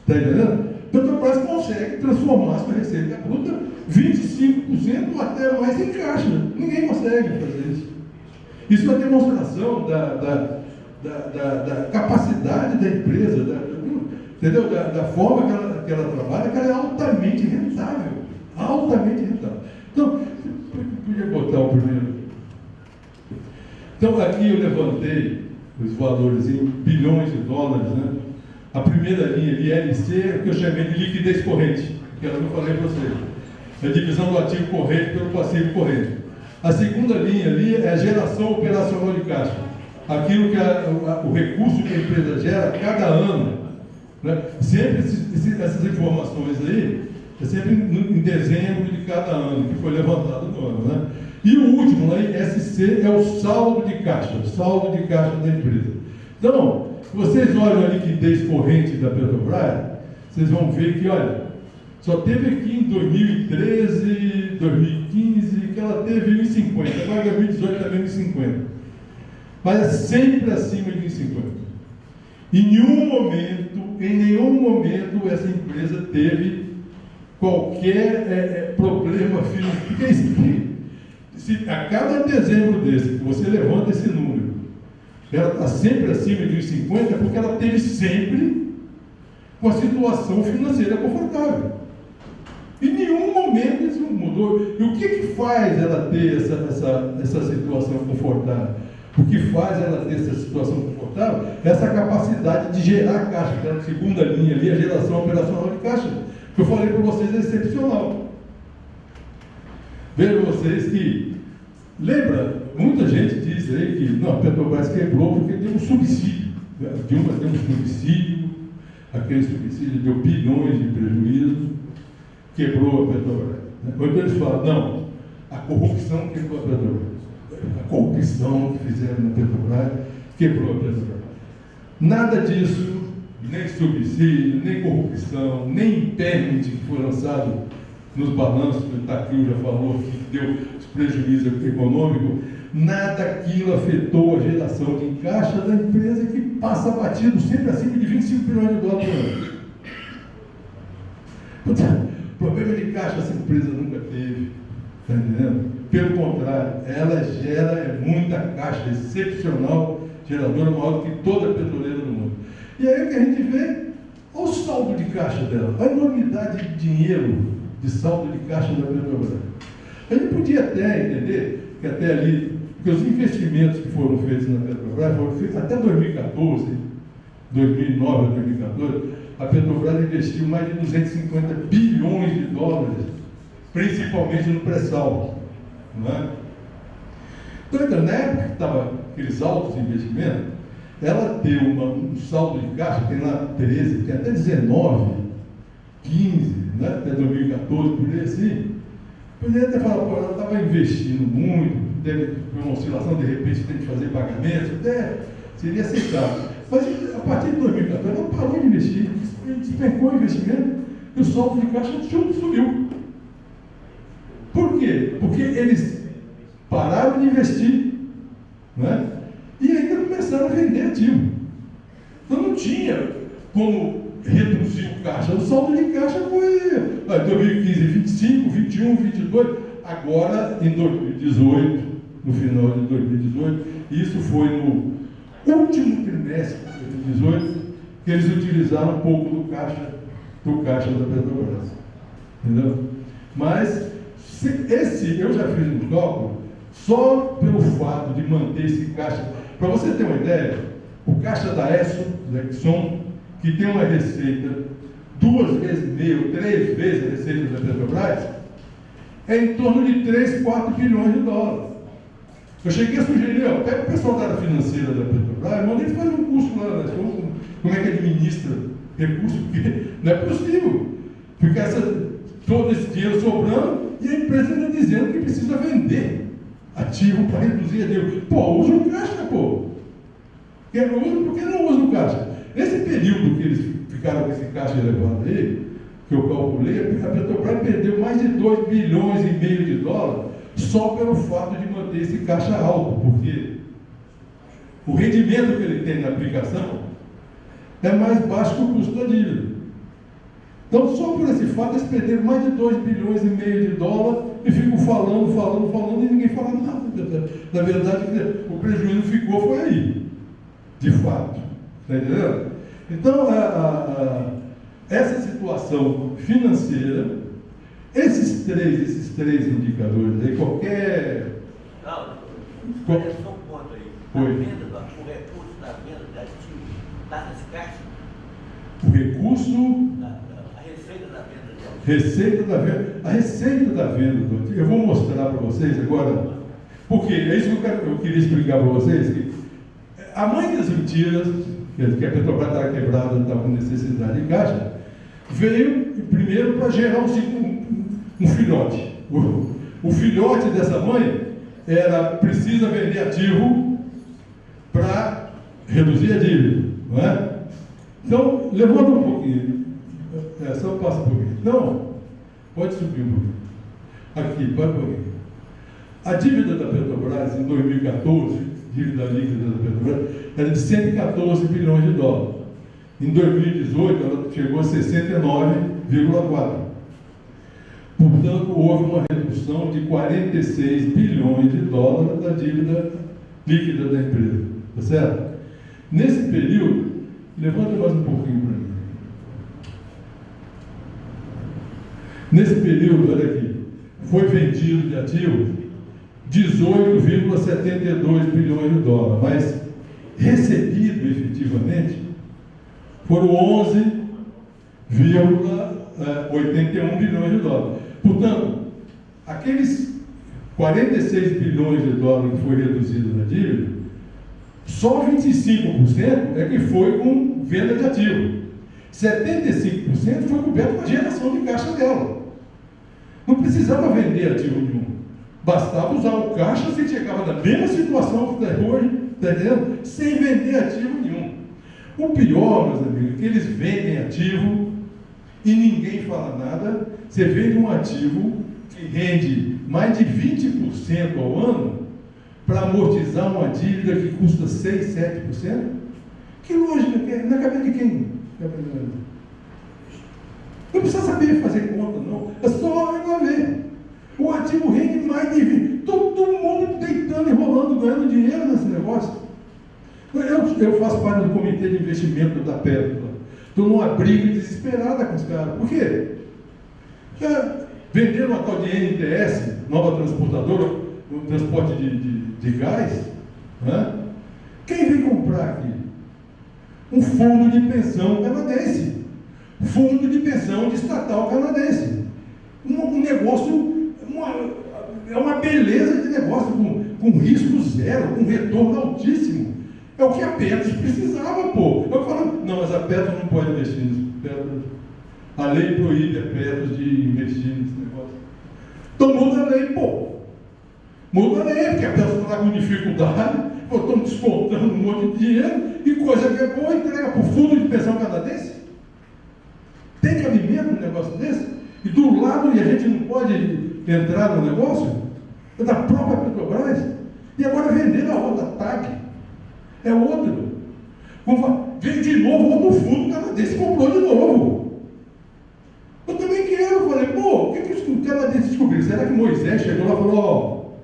Está entendendo? Petrobras consegue transformar sua receita bruta 25% ou até mais em caixa. Ninguém consegue fazer isso. Isso é uma demonstração da capacidade da empresa, entendeu? Da forma que ela trabalha, que ela é altamente rentável. Altamente rentável. Então, podia botar o primeiro. Então, aqui eu levantei os valores em bilhões de dólares, né? A primeira linha de LC é o que eu chamei de liquidez corrente, que era o que eu falei para vocês. É a divisão do ativo corrente pelo passivo corrente. A segunda linha ali é a geração operacional de caixa. Aquilo que o recurso que a empresa gera cada ano. Né? Sempre essas informações aí, é sempre em dezembro de cada ano, que foi levantado no ano. Né? E o último, lá, SC, é o saldo de caixa da empresa. Então, se vocês olham a liquidez corrente da Petrobras, vocês vão ver que, olha, só teve aqui em 2013, 2015, que ela teve 1,50, agora em 2018 está vendo 1,50. Mas é sempre acima de 1,50. Em nenhum momento essa empresa teve qualquer problema financeiro. Porque é isso aqui. Se a cada dezembro desse, que você levanta esse número, ela está sempre acima de 1,50, porque ela teve sempre uma situação financeira confortável. Em nenhum momento isso mudou. E o que faz ela ter essa situação confortável? O que faz ela ter essa situação confortável é essa capacidade de gerar caixa, que é a segunda linha ali, a geração operacional de caixa, que eu falei para vocês, é excepcional. Vejam vocês que, lembra, muita gente diz aí que não, a Petrobras quebrou porque tem um subsídio. A Dilma tem um subsídio, aquele subsídio deu bilhões de prejuízo, quebrou a Petrobras. Quando eles falam, não, a corrupção quebrou a Petrobras. A corrupção que fizeram na Petrobras quebrou a Petrobras. Nada disso, nem subsídio, nem corrupção, nem permit que foi lançado nos balanços, o Takil já falou que deu prejuízo econômico, nada aquilo afetou a geração de caixa da empresa, que passa batido sempre acima de 25 bilhões de dólares por ano. Problema de caixa essa empresa nunca teve, está entendendo? Pelo contrário, ela gera muita caixa, excepcional, geradora maior do que toda a petroleira do mundo. E aí o que a gente vê? Olha o saldo de caixa dela, a enormidade de dinheiro de saldo de caixa da Petrobras. A gente podia até entender que até ali, porque os investimentos que foram feitos na Petrobras foram feitos até 2014, 2009 a 2014, a Petrobras investiu mais de 250 bilhões de dólares, principalmente no pré-sal. Não é? Então, na época que estava aqueles altos investimentos, ela deu um saldo de caixa, tem lá 13, tem até 19, 15, né? Até 2014, por aí assim. Poderia até falar, pô, ela estava investindo muito, deve ter uma oscilação, de repente tem que fazer pagamentos, até seria aceitável. Mas a partir de 2014 ela parou de investir, despencou o investimento e o saldo de caixa subiu. Por quê? Porque eles pararam de investir, né? E ainda começaram a vender ativo. Então não tinha como reduzir o caixa. O saldo de caixa foi 2015, 25, 21, 22. Agora, em 2018, no final de 2018, isso foi no último trimestre de 2018, que eles utilizaram um pouco do caixa da Petrobras. Entendeu? Mas, eu já fiz um cálculo, só pelo fato de manter esse caixa. Para você ter uma ideia, o caixa da Exxon, que tem uma receita 2,5 vezes ou 3 vezes a receita da Petrobras, é em torno de 3, 4 bilhões de dólares. Eu cheguei a sugerir, pega o pessoal da área financeira da Petrobras, mandei eles fazer um curso lá, né? Como é que administra recursos, porque não é possível ficar todo esse dinheiro sobrando e a empresa ainda dizendo que precisa vender ativo para reduzir a dívida. Pô, usa o caixa, pô. Porque não usam o caixa. Nesse período que eles ficaram com esse caixa elevado aí, que eu calculei, a Petrobras perdeu mais de 2,5 bilhões de dólares só pelo fato de manter esse caixa alto, porque o rendimento que ele tem na aplicação é mais baixo que o custo da dívida. Então, só por esse fato, eles perderam mais de 2,5 bilhões de dólares e ficam falando e ninguém fala nada. Na verdade, o prejuízo ficou foi aí, de fato. Está entendendo? Então, essa situação financeira, esses três indicadores aí, qualquer... Não, olha só um ponto aí. A venda, o recurso da venda de ativos está nesse caixa? O recurso... A receita da venda de ativos. A receita da venda do ativo. Eu vou mostrar para vocês agora, porque é isso que eu queria explicar para vocês, que a mãe das mentiras, que a Petrobras estava quebrada, estava com necessidade de caixa, veio primeiro para gerar um filhote. O filhote dessa mãe precisa vender ativo para reduzir a dívida, não é? Então, levanta um pouquinho. Só passa um pouquinho. Não, pode subir um pouquinho. Aqui, pode um pouquinho. A dívida da Petrobras em 2014, dívida líquida da Petrobras, era de 114 bilhões de dólares. Em 2018, ela chegou a 69,4. Portanto, houve uma redução de 46 bilhões de dólares da dívida líquida da empresa. Tá certo? Nesse período, levanta mais um pouquinho para mim. Nesse período, olha aqui, foi vendido de ativos 18,72 bilhões de dólares, mas recebido efetivamente foram 11,81 bilhões de dólares. Portanto, aqueles 46 bilhões de dólares que foi reduzido na dívida, só 25% é que foi com venda de ativo. 75% foi coberto com a geração de caixa dela. Não precisava vender ativo nenhum. Bastava usar o caixa, você chegava na mesma situação que está hoje, tá entendendo? Sem vender ativo nenhum. O pior, meus amigos, é que eles vendem ativo e ninguém fala nada. Você vende um ativo que rende mais de 20% ao ano para amortizar uma dívida que custa 6, 7%? Que lógica que é? Na cabeça de quem? Não precisa saber fazer conta, não. É só ir lá ver. O ativo rende mais de 20%. Todo mundo deitando e rolando, ganhando dinheiro nesse negócio. Eu faço parte do comitê de investimento da Petro. Estou numa briga desesperada com os caras. Por quê? Venderam uma tal de NTS, nova transportadora, no transporte de gás. Né? Quem vem comprar aqui? Um fundo de pensão canadense. Fundo de pensão de estatal canadense. Um negócio, é uma beleza de negócio, com risco zero, com retorno altíssimo. É o que a Petros precisava, pô. Eu falo, não, mas a Petros não pode investir nisso. A lei proíbe a Petros de investir nesse negócio. Então muda a lei, pô. Muda a lei, porque a Petros está com dificuldade, estão descontando um monte de dinheiro, e coisa que é boa, entrega para o fundo de pensão canadense. Tem cabimento um negócio desse? E do lado, e a gente não pode entrar no negócio? É da própria Petrobras. E agora vender a outra TAG. É outro. Veio de novo outro fundo canadense, comprou de novo. Eu também quero. Eu falei, pô, o que os canadenses descobriram? Será que Moisés chegou lá e falou,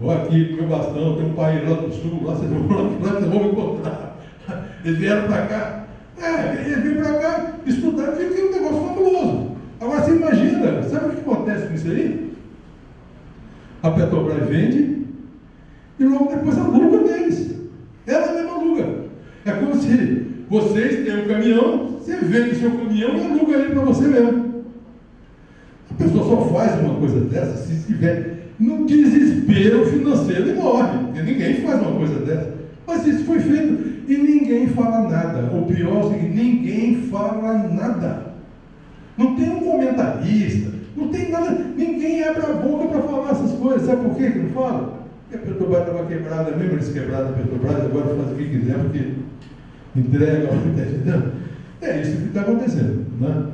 ó, aqui, meu bastão, tem um país lá do sul, lá vocês vão me encontrar. Eles vieram para cá. Eles vêm para cá, estudaram, viram que é um negócio fabuloso. Agora você imagina, sabe o que acontece com isso aí? A Petrobras vende e logo depois aluga deles. Ela mesma aluga. É como se vocês têm um caminhão, você vende o seu caminhão e aluga ele para você mesmo. A pessoa só faz uma coisa dessa se estiver num desespero financeiro e morre. Porque ninguém faz uma coisa dessa. Mas isso foi feito e ninguém fala nada. O pior é o seguinte, ninguém fala nada. Não tem um comentarista, não tem nada, ninguém abre a boca para falar essas coisas. Sabe por quê que não fala? Porque a Petrobras estava quebrada mesmo, eles quebraram a Petrobras, agora faz o que quiser, porque entrega, está entendendo? É isso que está acontecendo, né?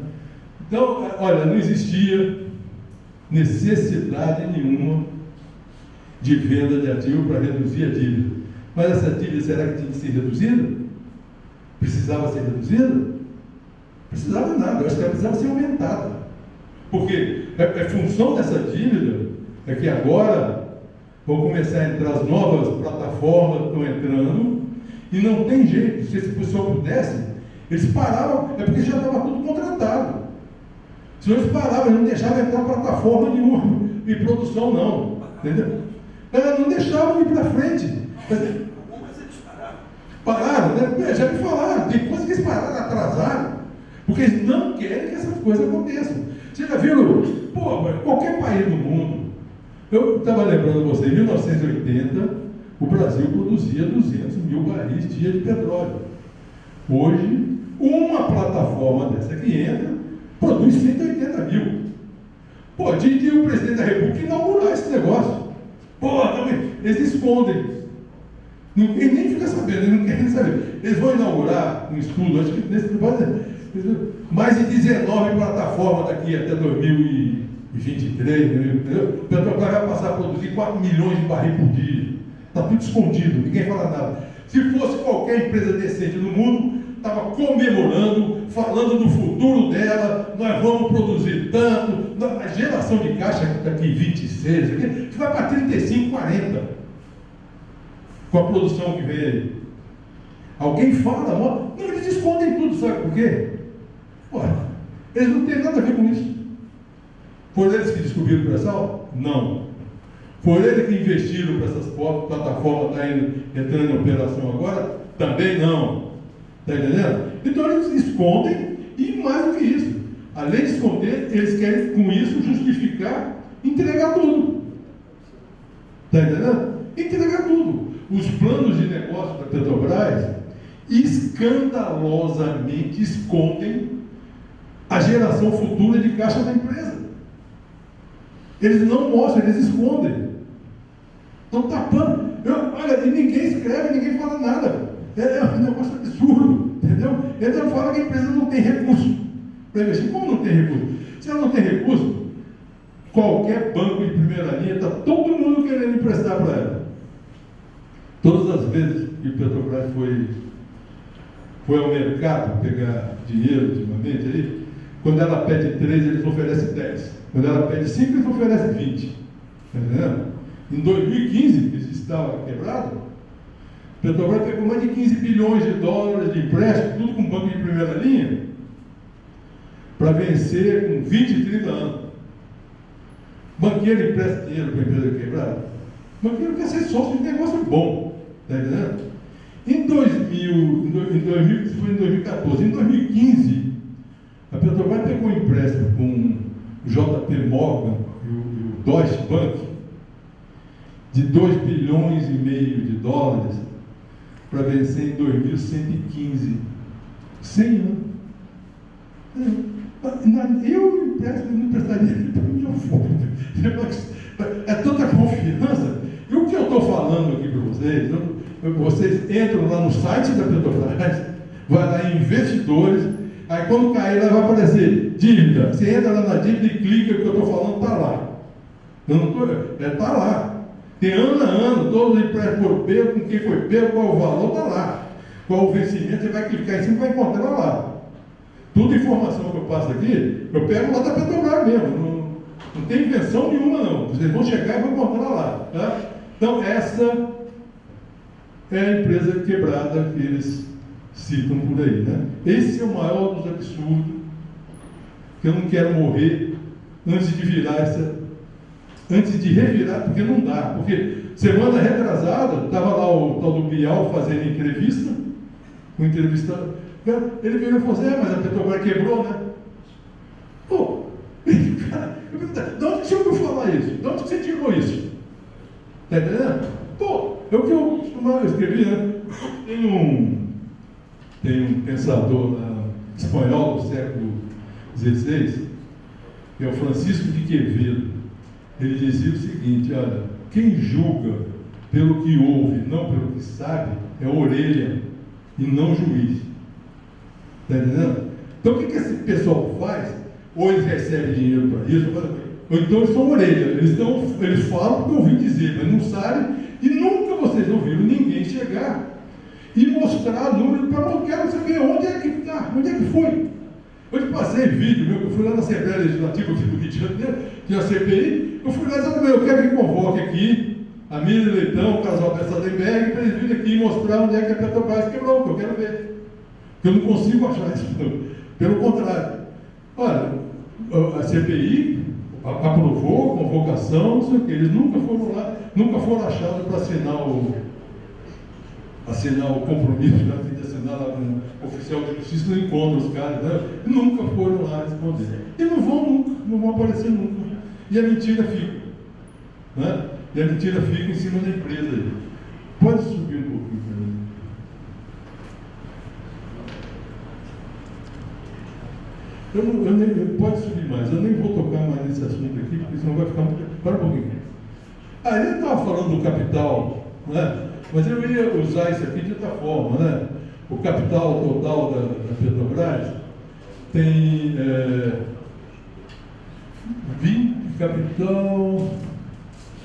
Então, olha, não existia necessidade nenhuma de venda de ativo para reduzir a dívida. Mas essa dívida, será que tinha que ser reduzida? Precisava ser reduzida? Precisava nada, eu acho que ela precisava ser aumentada. Porque é função dessa dívida é que agora vão começar a entrar as novas plataformas que estão entrando e não tem jeito. Se esse pessoal pudesse, eles paravam, é porque já estava tudo contratado. Se eles paravam, eles não deixavam entrar plataforma nenhuma de produção, não. Entendeu? Não deixavam ir para frente. Mas eles pararam. Pararam, né? Já me falaram, tem coisas que eles pararam, atrasaram, porque eles não querem que essas coisas aconteçam. Vocês já viram? Pô, qualquer país do mundo. Eu estava lembrando você, em 1980, o Brasil produzia 200 mil barris dia de petróleo. Hoje, uma plataforma dessa que entra, produz 180 mil. Pô, de o presidente da República inaugurar esse negócio. Pô, também, eles escondem. Ninguém nem fica sabendo, eles não querem saber. Eles vão inaugurar um estudo, acho que nesse mais de 19 plataformas daqui até 2023, entendeu? O Petrobras vai passar a produzir 4 milhões de barris por dia. Está tudo escondido, ninguém fala nada. Se fosse qualquer empresa decente no mundo, estava comemorando, falando do futuro dela, nós vamos produzir tanto, a geração de caixa daqui 26, aqui, vai para 35, 40, com a produção que vem aí. Alguém fala, não, eles escondem tudo, sabe por quê? Olha, eles não têm nada a ver com isso. Foram eles que descobriram o pré-sal? Não. Foram eles que investiram para essas plataformas que estão entrando em operação agora? Também não. Está entendendo? Então eles escondem, e mais do que isso, além de esconder, eles querem com isso justificar entregar tudo. Está entendendo? Entregar tudo. Os planos de negócio da Petrobras escandalosamente escondem a geração futura de caixa da empresa. Eles não mostram, eles escondem. Estão tapando. Olha, e ninguém escreve, ninguém fala nada. É um negócio absurdo, entendeu? Ele não fala que a empresa não tem recurso para investir. Como não tem recurso? Se ela não tem recurso, qualquer banco de primeira linha, está todo mundo querendo emprestar para ela. Todas as vezes que o Petrobras foi ao mercado pegar dinheiro ultimamente, aí, quando ela pede 3, eles oferecem 10. Quando ela pede 5, eles oferecem 20. Está entendendo? Em 2015, que estava quebrado, a Petrobras pegou mais de 15 bilhões de dólares de empréstimo, tudo com banco de primeira linha, para vencer com 20, 30 anos. Banqueiro empresta dinheiro para a empresa quebrada. Banqueiro quer ser sócio de negócio bom. Está entendendo? Em 2014, em 2015, a Petrobras pegou um empréstimo com o JP Morgan e o Deutsche Bank de 2 bilhões e meio de dólares para vencer em 2115. 100 anos. Eu não emprestaria para mim, eu vou. É tanta confiança. E o que eu estou falando aqui para vocês, vocês entram lá no site da Petrobras, vai lá em investidores, aí quando cair lá vai aparecer dívida. Você entra lá na dívida e clica, o que eu estou falando está lá. Eu não estou, está lá. Tem ano a ano, todos os empréstimos foram pegos, com quem foi pego, qual o valor, está lá. Qual o vencimento, você vai clicar em cima e vai encontrar lá. Toda informação que eu passo aqui, eu pego lá da Petrobras mesmo. Não tem invenção nenhuma, não. Vocês vão chegar e vão encontrar lá. Tá? Então, essa é a empresa quebrada que eles citam por aí. Né? Esse é o maior dos absurdos, que eu não quero morrer antes de revirar, porque não dá. Porque semana retrasada, estava lá o tal do Bial fazendo entrevista, o entrevistador, ele veio e falou assim, mas a Petrobras quebrou, né? Pô, cara, eu perguntei, de onde você ouviu falar isso? De onde você tirou isso? Está entendendo? Pô, é o que eu costumava escrever, né? Tem um pensador espanhol do século XVI, que é o Francisco de Quevedo. Ele dizia o seguinte, olha, quem julga pelo que ouve, não pelo que sabe, é a orelha. e não juiz. Está entendendo? Então o que esse pessoal faz? Ou eles recebem dinheiro para isso, ou então eles são orelha. Eles falam porque eu ouvi dizer, mas não sabem, e nunca vocês ouviram ninguém chegar e mostrar número para eu quero saber onde é que está, onde é que foi. Hoje passei vídeo, eu fui lá na Assembleia Legislativa aqui do Rio de Janeiro, tinha a CPI, eu fui lá e disse, eu quero que convoque aqui a Miriam Leitão, o casal Bessadenberg, para eles virem aqui e mostrar onde é que a Petrobras quebrou, que eu quero ver. Eu não consigo achar isso, não. Pelo contrário. Olha, a CPI aprovou a convocação, não sei o que, eles nunca foram lá, nunca foram achados para assinar o compromisso, já tem de assinar lá com o oficial de justiça, não encontra os caras, né? Nunca foram lá responder. E não vão nunca, não vão aparecer nunca. E a mentira fica. Né? E a mentira fica em cima da empresa aí. Pode subir um pouquinho para mim. Pode subir mais, eu nem vou tocar mais nesse assunto aqui, porque senão vai ficar muito. Para um pouquinho. Aí ele estava falando do capital, né? Mas eu ia usar isso aqui de outra forma, né? O capital total da Petrobras tem 20 capital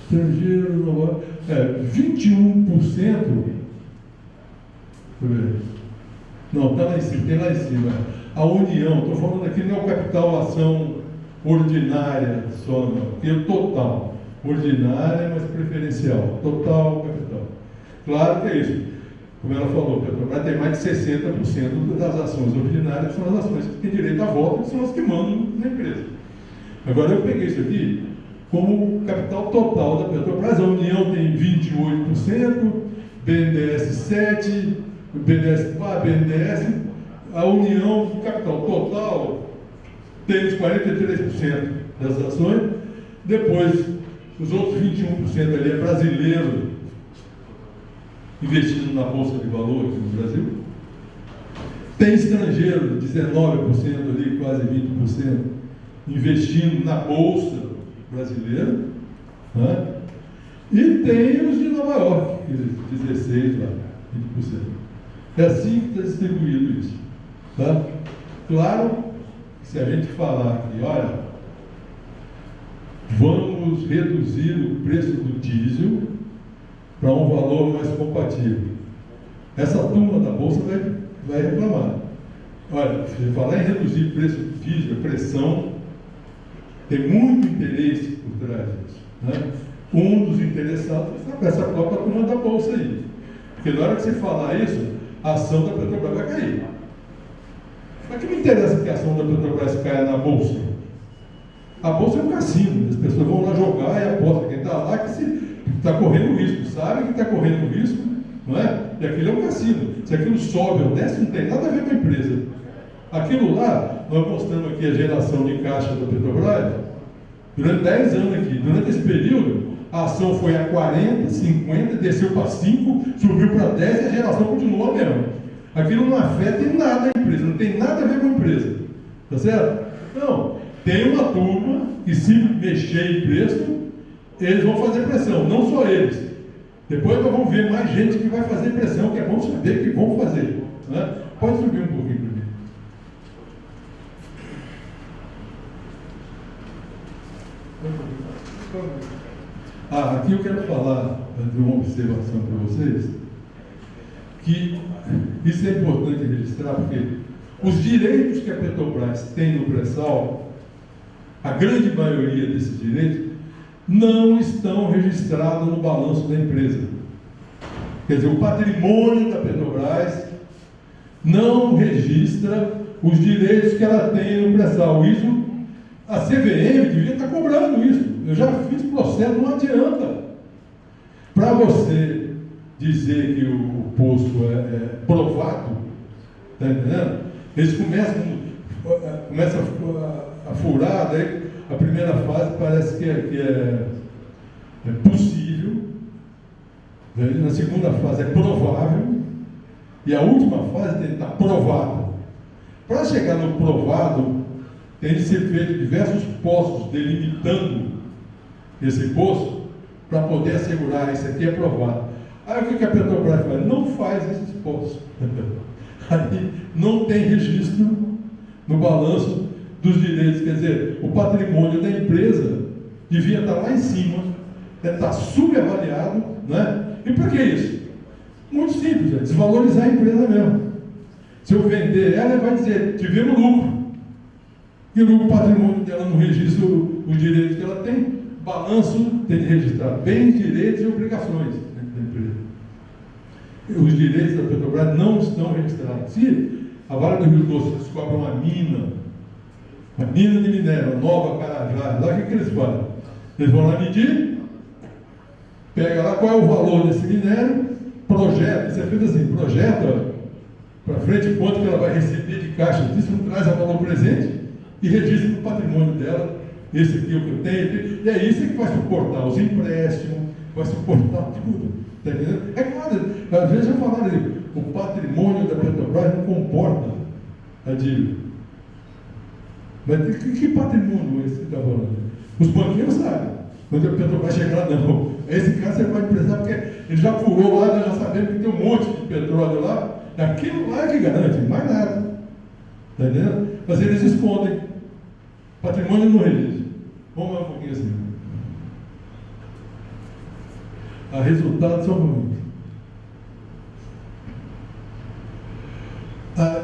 estrangeiro, 21%. Não, está lá em cima, tem lá em cima. A União, estou falando aqui, não é o capital ação ordinária só, não, porque é o total. Ordinária, mas preferencial. Total capital. Claro que é isso. Como ela falou, a Petrobras tem mais de 60% das ações ordinárias, são as ações que têm direito a voto, que são as que mandam na empresa. Agora eu peguei isso aqui como o capital total da Petrobras. A União tem 28%, BNDES 7%, BNDES, a União, o capital total, tem os 43% das ações. Depois, os outros 21% ali é brasileiro, investindo na Bolsa de Valores no Brasil. Tem estrangeiro, 19% ali, quase 20%, investindo na Bolsa brasileira. Né? E tem os de Nova York, 16%, lá, 20%. É assim que está distribuído isso. Tá? Claro que se a gente falar aqui, olha, vamos reduzir o preço do diesel para um valor mais compatível. Essa turma da Bolsa vai reclamar. Olha, se falar em reduzir o preço do diesel, pressão, tem muito interesse por trás disso. Né? Um dos interessados é essa própria turma da Bolsa aí. Porque na hora que você falar isso, a ação da Petrobras vai cair. Mas que me interessa que a ação da Petrobras caia na Bolsa? A Bolsa é um cassino, as pessoas vão lá jogar e apostam. Quem está lá que está correndo risco, sabe que está correndo risco, não é? E aquilo é um cassino. Se aquilo sobe ou desce, não tem nada a ver com a empresa. Aquilo lá, nós mostramos aqui a geração de caixa da Petrobras, durante 10 anos aqui. Durante esse período, a ação foi a 40, 50, desceu para 5, subiu para 10 e a geração continuou a mesma. Aquilo não afeta em nada a empresa, não tem nada a ver com a empresa. Tá certo? Não. Tem uma turma que, se mexer em preço, eles vão fazer pressão, não só eles. Depois nós vamos ver mais gente que vai fazer pressão, que é bom saber que vão fazer. Né? Pode subir um pouquinho para mim. Aqui eu quero falar de uma observação para vocês, que isso é importante registrar, porque os direitos que a Petrobras tem no pré-sal, a grande maioria desses direitos, não estão registrados no balanço da empresa. Quer dizer, o patrimônio da Petrobras não registra os direitos que ela tem no pré-sal. Isso, a CVM devia estar cobrando isso. Eu já fiz processo, não adianta. Para você dizer que o posto é provado, está entendendo? Eles começam a furar, daí a primeira fase parece que é possível, na segunda fase é provável, e a última fase tem que estar provado. Para chegar no provado, tem de ser feito diversos postos delimitando esse posto para poder assegurar isso aqui é provado. Aí o que a Petrobras faz? Não faz esses postos. Aí não tem registro no balanço dos direitos, quer dizer, o patrimônio da empresa devia estar lá em cima, está subavaliado, né? E por que isso? Muito simples, é desvalorizar a empresa mesmo. Se eu vender ela, vai dizer, tivemos lucro. E o patrimônio dela não registra os direitos que ela tem, balanço tem que registrar bens, direitos e obrigações da empresa. Os direitos da Petrobras não estão registrados. Se a Vale do Rio Doce descobre uma mina de minério, Nova Carajás, lá o que eles fazem? Eles vão lá medir, pega lá qual é o valor desse minério, projeta, você fez assim, projeta para frente quanto que ela vai receber de caixa disso, não traz a valor presente e registra no patrimônio dela, esse aqui é o que eu tenho, e é isso que vai suportar os empréstimos, vai suportar tudo, está entendendo? É claro, às vezes eu falo ali, o patrimônio da Petrobras não comporta a dívida. Mas que patrimônio é esse que está falando? Os banqueiros sabem. Quando a Petrobras chegar lá, não. Esse cara você pode emprestar, porque ele já furou lá, nós já sabemos que tem um monte de petróleo lá. Aquilo lá é que garante, mais nada. Está entendendo? Mas eles escondem. Patrimônio não registra. Vamos lá um pouquinho assim. A resultados são ruins.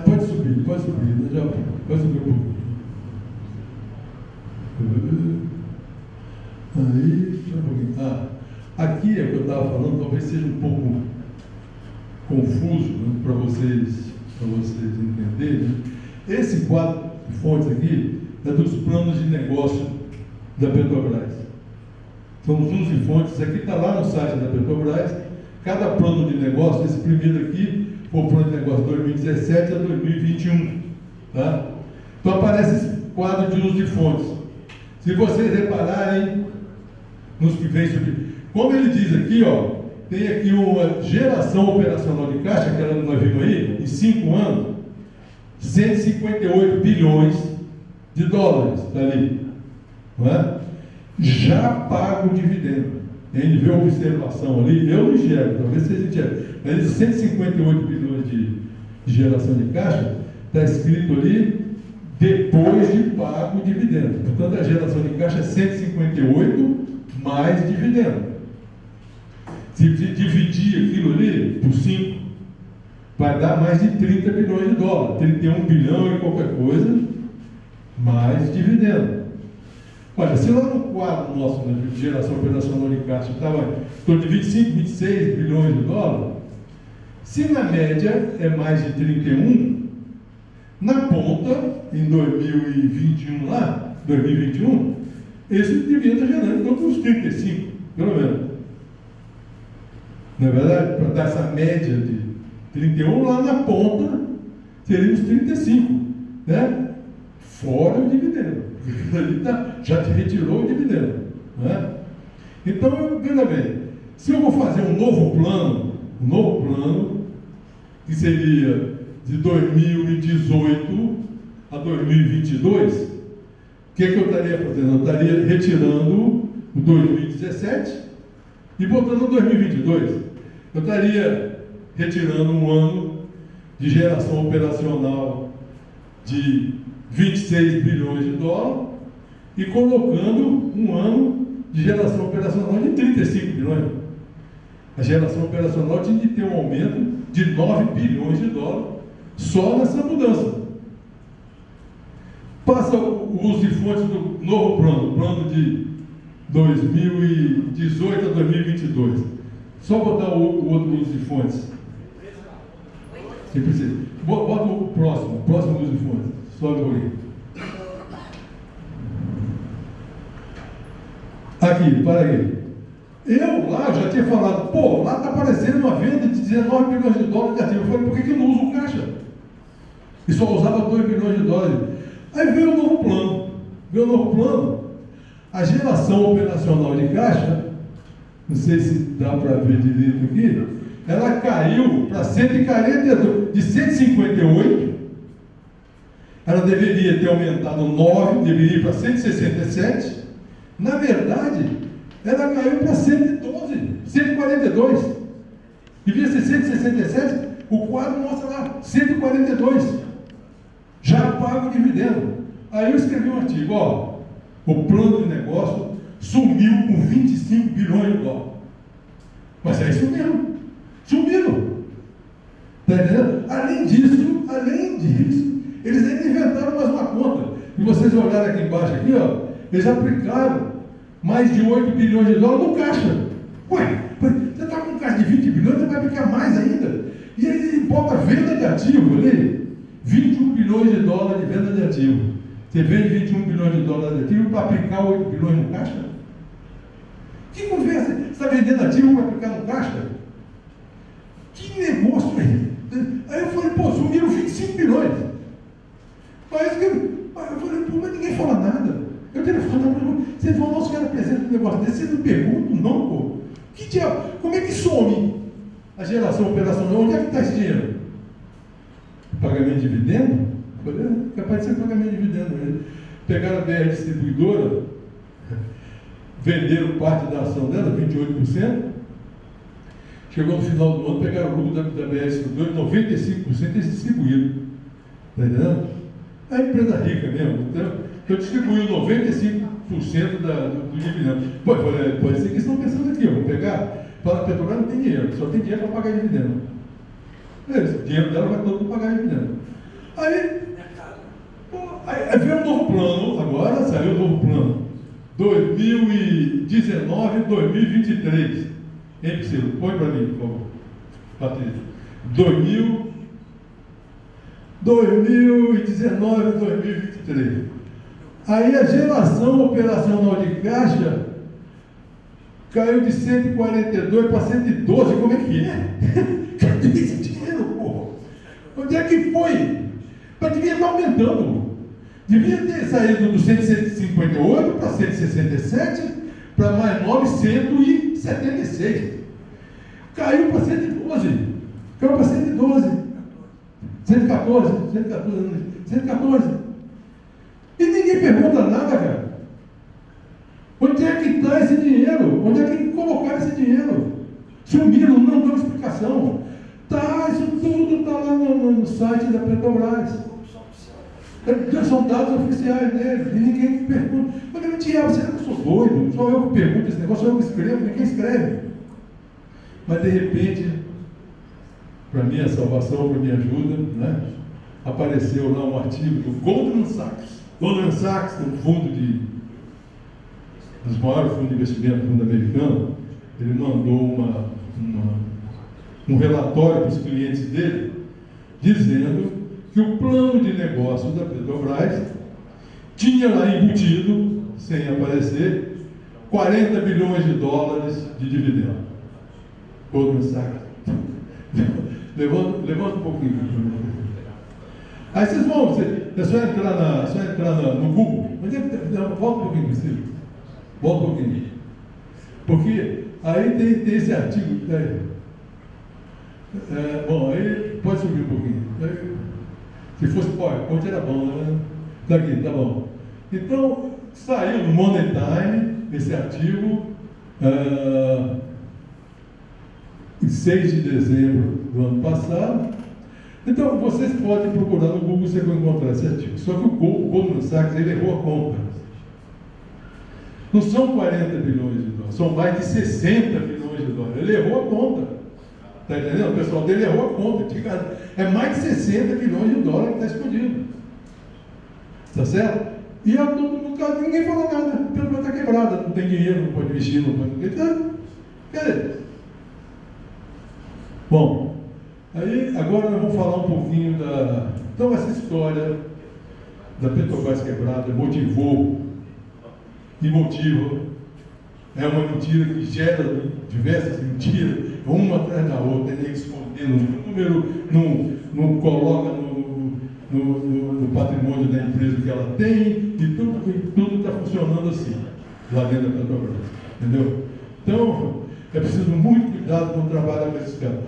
Pode subir, pode subir um pouquinho. Aí, só um pouquinho. Aqui é o que eu estava falando, talvez seja um pouco confuso, né, para vocês entenderem. Né? Esse quadro de fontes aqui é dos planos de negócio da Petrobras. São os planos de fontes, isso aqui está lá no site da Petrobras. Cada plano de negócio, esse primeiro aqui, foi o plano de negócio 2017 a 2021. Tá? Então aparece esse quadro de uso de fontes. Se vocês repararem nos que vem subir, como ele diz aqui, ó, tem aqui uma geração operacional de caixa, que nós vimos aí, em 5 anos, 158 bilhões de dólares, está ali, não é? Já paga o dividendo. A gente vê a observação ali, eu não enxergo, talvez vocês enxerguem, mas esses 158 bilhões de geração de caixa, está escrito ali, depois de pago o dividendo. Portanto, a geração de caixa é 158 mais dividendo. Se dividir aquilo ali por 5, vai dar mais de 30 bilhões de dólares. 31 bilhão e qualquer coisa, mais dividendo. Olha, se lá no quadro nosso, né, de geração operacional de caixa, estava em torno de 25, 26 bilhões de dólares, se na média é mais de 31, na ponta, em 2021 lá, 2021, esse devia estar gerando então uns 35, pelo menos. Não é verdade? Para dar essa média de 31, lá na ponta, seria uns 35, né? Fora o dividendo. Ali já te retirou o dividendo. Né? Então, veja bem, se eu vou fazer um novo plano, que seria de 2018 a 2022, o que eu estaria fazendo? Eu estaria retirando o 2017 e botando o 2022. Eu estaria retirando um ano de geração operacional de 26 bilhões de dólares e colocando um ano de geração operacional de 35 bilhões. A geração operacional tinha que ter um aumento de 9 bilhões de dólares só nessa mudança. Passa o uso de fontes do novo plano, o plano de 2018 a 2022. Só botar o outro uso de fontes. Se precisa. Bota o próximo uso de fontes. Sobe o pouquinho. Aqui, para aí. Eu lá já tinha falado, pô, lá está aparecendo uma venda de 19 bilhões de dólares negativo. Eu falei, por que eu não uso o caixa? E só usava 2 bilhões de dólares. Aí veio o novo plano. A geração operacional de caixa, não sei se dá para ver direito aqui, ela caiu para 142, de 158, ela deveria ter aumentado 9, deveria ir para 167, na verdade, ela caiu para 112, 142, devia ser 167, o quadro mostra lá, 142. Já paga o dividendo. Aí eu escrevi um artigo, ó, o plano de negócio sumiu com 25 bilhões de dólares. Mas é isso mesmo. Sumiram. Está entendendo? Além disso, eles ainda inventaram mais uma conta. E vocês olharem aqui embaixo, aqui, ó, eles aplicaram mais de 8 bilhões de dólares no caixa. Ué, você está com um caixa de 20 bilhões, você vai aplicar mais ainda. E ele bota venda de ativo ali, 21 bilhões de dólares de venda de ativo. Você vende 21 bilhões de dólares de ativo para aplicar 8 bilhões no caixa? Que conversa? Você está vendendo ativo para aplicar no caixa? Que negócio é esse? Aí eu falei, pô, sumiram 25 bilhões. Aí eu falei, pô, mas ninguém fala nada. Eu telefono, vocês vão lá, os caras apresentam um negócio desse, vocês não perguntam, não, pô. Que diabo? Como é que some a geração operacional? Onde é que está esse dinheiro? Pagamento de dividendo? Eu falei, capaz de ser pagamento de dividendo mesmo. Pegaram a BR Distribuidora, venderam parte da ação dela, 28%. Chegou no final do ano, pegaram o lucro da BR Distribuidora, 95% eles distribuíram. Está entendendo? É a empresa rica mesmo. Então distribuiu 95% do dividendo. Pode ser que eles estão pensando aqui, eu vou pegar, para a Petrobras não tem dinheiro, só tem dinheiro para pagar dividendo. O dinheiro dela vai todo para pagar dividendo. Aí veio um novo plano, agora saiu um novo plano. 2019, 2023. Hein, Priscila? Põe para mim, por favor. Patrícia. 2019, 2023. Aí a geração operacional de caixa caiu de 142 para 112. Como é que é? Cadê esse dinheiro, porra? Onde é que foi? Mas devia estar aumentando. Devia ter saído do 158 para 167 para mais 976. Caiu para 112. Caiu para 112. 114. E ninguém pergunta nada, cara. Onde é que está esse dinheiro? Onde é que colocaram esse dinheiro? Sumiram, não dão explicação. Tá, isso tudo está lá no site da Petrobras. São dados oficiais deles, e ninguém pergunta. Mas eu você acha que eu sou doido? Só eu que pergunto esse negócio, só eu que escrevo, ninguém escreve. Mas de repente, para minha salvação, para minha ajuda, né, apareceu lá um artigo do Goldman Sachs. Goldman Sachs, um fundo dos maiores fundos de investimento, fundo americano, ele mandou um relatório para os clientes dele, dizendo que o plano de negócio da Petrobras tinha lá embutido, sem aparecer, 40 bilhões de dólares de dividendo. Goldman Sachs. Levanta um pouquinho. Aí vocês vão, é só entrar no Google. Volta um pouquinho, Priscila. Volta um pouquinho. Porque aí tem esse artigo. Bom, aí pode subir um pouquinho. Se fosse PowerPoint era bom, né? Daqui, tá bom. Então, saiu no Money Time esse artigo em 6 de dezembro do ano passado. Então, vocês podem procurar no Google, você vai encontrar esse artigo. Só que o Goldman Sachs, ele errou a conta. Não são 40 bilhões de dólares, são mais de 60 bilhões de dólares. Ele errou a conta. Está entendendo? O pessoal dele errou a conta. É mais de 60 bilhões de dólares que está escondido. Está certo? E todo mundo, ninguém fala nada. A Petrobras está quebrada, não tem dinheiro, não pode investir, não pode. Cadê? Bom, aí agora nós vamos falar um pouquinho da. Então, essa história da Petrobras quebrada motivou e motiva. É uma mentira que gera diversas mentiras, uma atrás da outra, tem que esconder no número, não coloca no patrimônio da empresa que ela tem, e tudo está funcionando assim, lá dentro da Petrobras. Entendeu? Então, é preciso muito cuidado com o trabalho com esses caras.